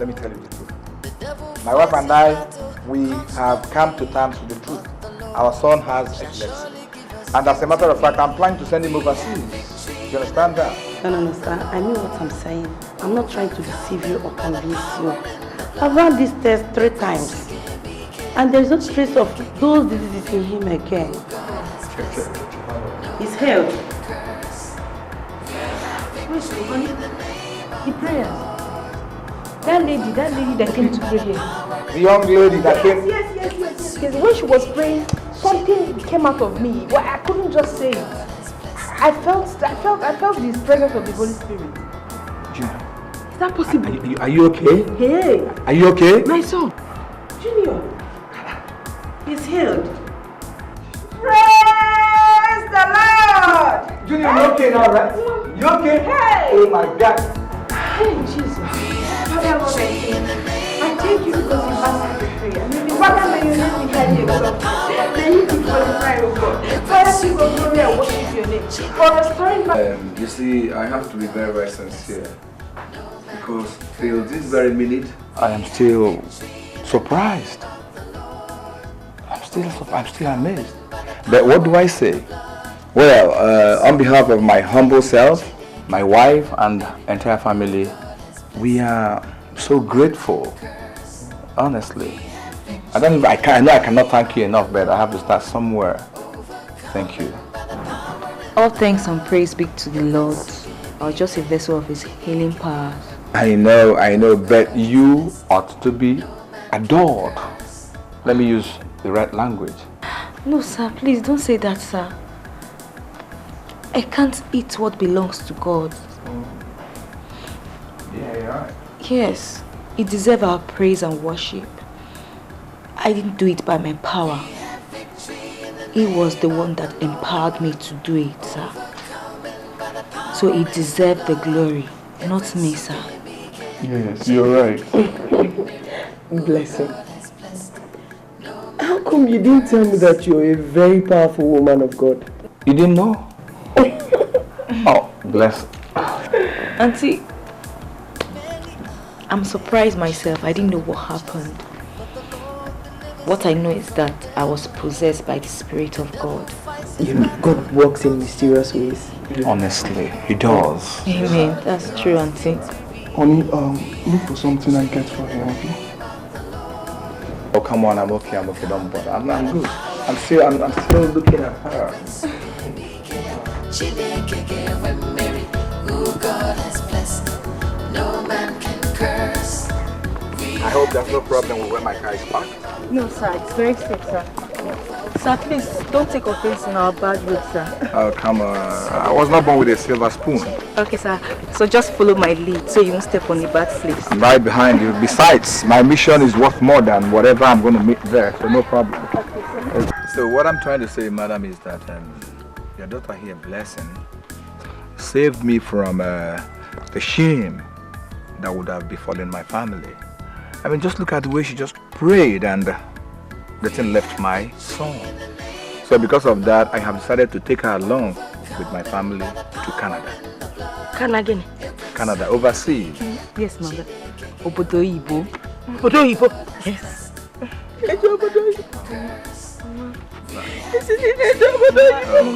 Let me tell you the truth. My wife and I, we have come to terms with the truth. Our son has epilepsy. And as a matter of fact, I'm planning to send him overseas. You understand that? No, sir. I mean what I'm saying. I'm not trying to deceive you or convince you. I've run this test 3 times. And there's no trace of those diseases in him again. He's healed. Wait, honey. The prayers. That lady that came to pray here. The young lady that came. Yes. When she was praying, something came out of me. Well, I couldn't just say it. I felt the presence of the Holy Spirit. Junior. Is that possible? Are you okay? Hey. Are you okay? My son. Junior. He's healed. Praise the Lord. Junior, you okay now, right? You okay? Hey. Oh my God. Hey, Jesus. Father, Lord, I thank you because you answered the prayer. Father, may you let me carry a God. May you be qualified, O God. Father, King of glory, I worship your name. For restoring my... You see, I have to be very, very sincere. Because till this very minute, I am still surprised. I'm still amazed. But what do I say? Well, on behalf of my humble self, my wife and entire family, we are so grateful. Honestly. I know I cannot thank you enough, but I have to start somewhere. Thank you. All thanks and praise be to the Lord. I was just a vessel of his healing powers. I know, but you ought to be adored. Let me use the right language. No, sir, please don't say that, sir. I can't eat what belongs to God. Yeah, you're right. Yes, it deserves our praise and worship. I didn't do it by my power. He was the one that empowered me to do it, sir. So it deserves the glory, not me, sir. yes, you're right. Bless him. How come you didn't tell me that you're a very powerful woman of God? You didn't know? Oh, bless. Auntie, I'm surprised myself. I didn't know what happened. What I know is that I was possessed by the Spirit of God. You know, God works in mysterious ways. Honestly, he does. Amen. That's true, Auntie. Honey, look for something I get for him, okay? Oh, come on, I'm okay, don't bother. I'm good. I'm still looking at her. I hope there's no problem with where my car is parked. No, sir. It's very safe, sir. Sir, please, don't take offense in our bad road, sir. Oh, come on. I was not born with a silver spoon. Okay, sir. So just follow my lead so you won't step on the bad slaves. I'm right behind you. Besides, my mission is worth more than whatever I'm going to meet there, so no problem. Okay, so what I'm trying to say, madam, is that your daughter here, Blessing, saved me from the shame that would have befallen my family. I mean, just look at the way she just prayed and the thing left my son. So because of that, I have decided to take her along with my family to Canada. Canada? Canada, overseas. Yes, mother. Obodo Ibo. Obodo Ibo? Yes. Oh,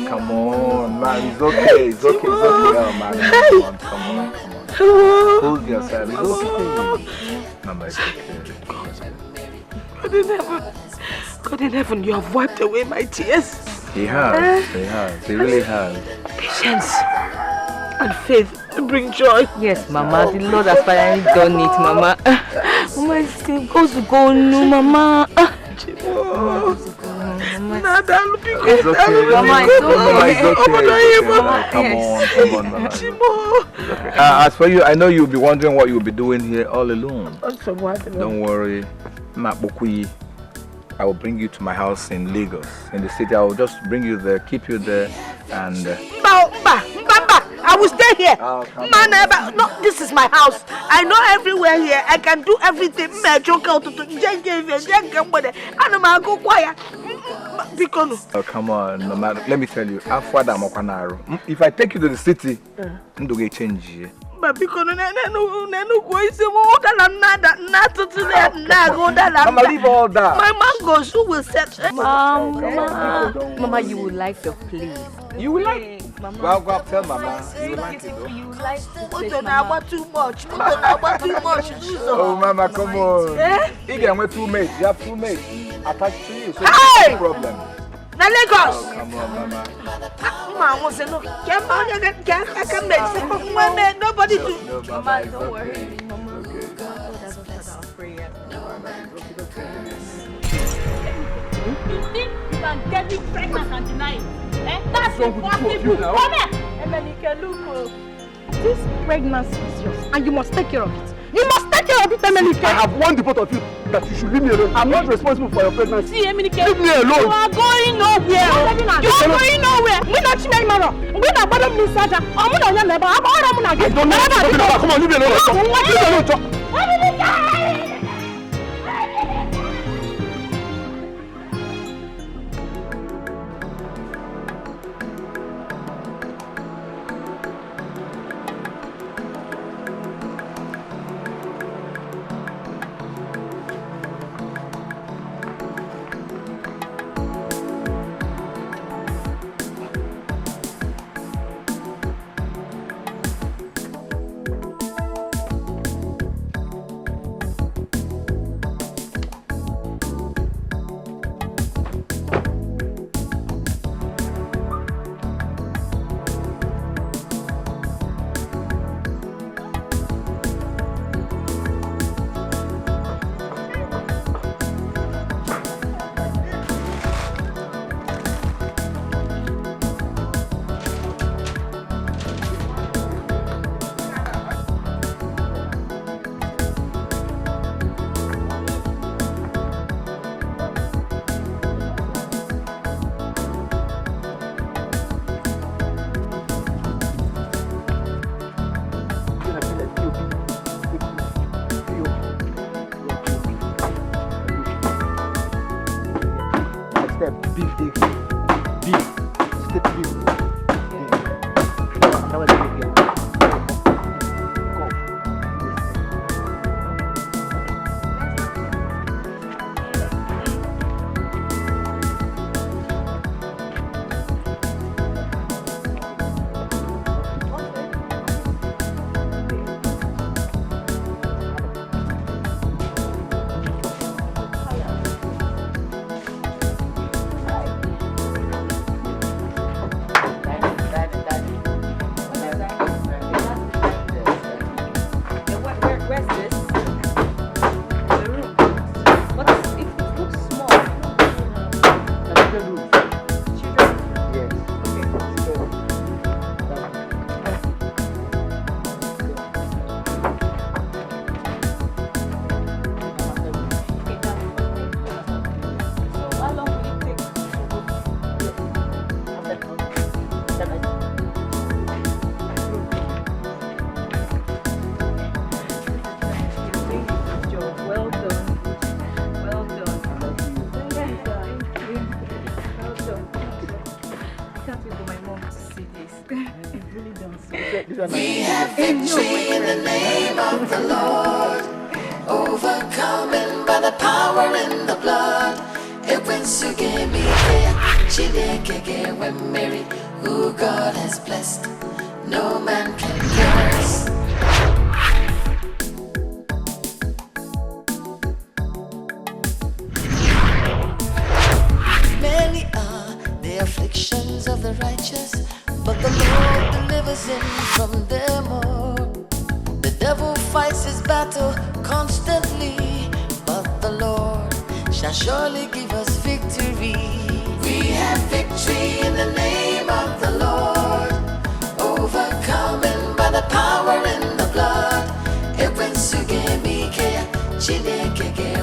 come on, man. It's okay. It's okay. Oh, man. Come on. Hold yourself. It's okay. Mama, it's okay. God in heaven, you have wiped away my tears. He has. He really has. Patience and faith bring joy. Yes, Mama. The Lord has finally done it, Mama. Mama, it still goes to go, no, Mama. It's okay. Mama, Come on, Mama. As for you, I know you'll be wondering what you'll be doing here all alone. Don't worry. I will bring you to my house in Lagos, in the city. I will just bring you there, keep you there, and... I will stay here. No, this is my house. I know everywhere here. I can do everything. Oh, come on, no matter. Let me tell you, if I take you to the city, don't get change here. Mama, leave all that. My mangoes, who will set? Mama, you will like the place. You will like? Mama. Go up, tell Mama. You will like it, though. You will like the place, Mama. Too much. Oh, Mama, come on. You get 2 mates. You have 2 mates attached to you, so no problem. Now Lagos. Oh, come on, Mama. Mama wants to know. I can make nobody do. Mama, don't worry. You think you can get me pregnant and deny it? That's impossible. Come here. This pregnancy is yours and you must take care of it. You must take care of it, Emenike. I have warned the both of you that you should leave me alone. I'm not responsible for your pregnancy. See, Emenike. Leave me alone. You are going nowhere. You are going nowhere. We're not chimney maro. We're not bottom minister. I'm not your neighbor. I'm not going to don't know. Come on, leave me alone. Leave me alone. We have victory in the name of the Lord, overcoming by the power in the blood. When Mary, who God has blessed, no man can curse. Many are the afflictions of the righteous, but the Lord delivers him from them all. The devil fights his battle constantly, but the Lord shall surely give us victory. We have victory in the name of the Lord, overcoming by the power in the blood.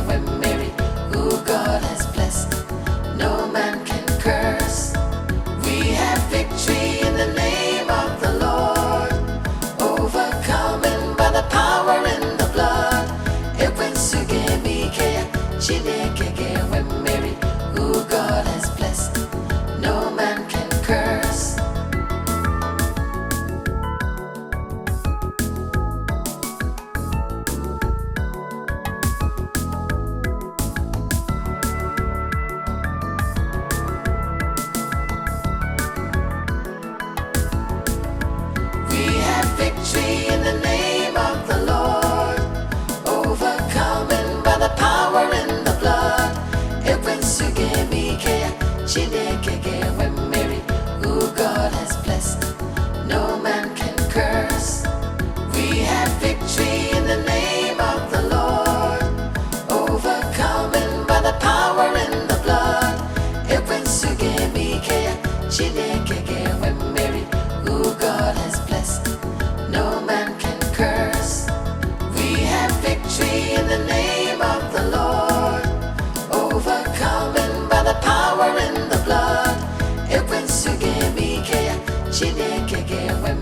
When Mary, who God has blessed, no man can curse. We have victory in the name of the Lord, overcoming by the power in the blood. When Mary, who God has blessed, no man can curse. We have victory in the name of the Lord, overcoming by the power in the blood. When Mary, who God has blessed, no man can curse. We have victory in the name of the Lord, overcoming by the power in the blood. When Mary, who God has blessed, no man can curse. We have victory in the name of the Lord, overcoming by the power in the blood. When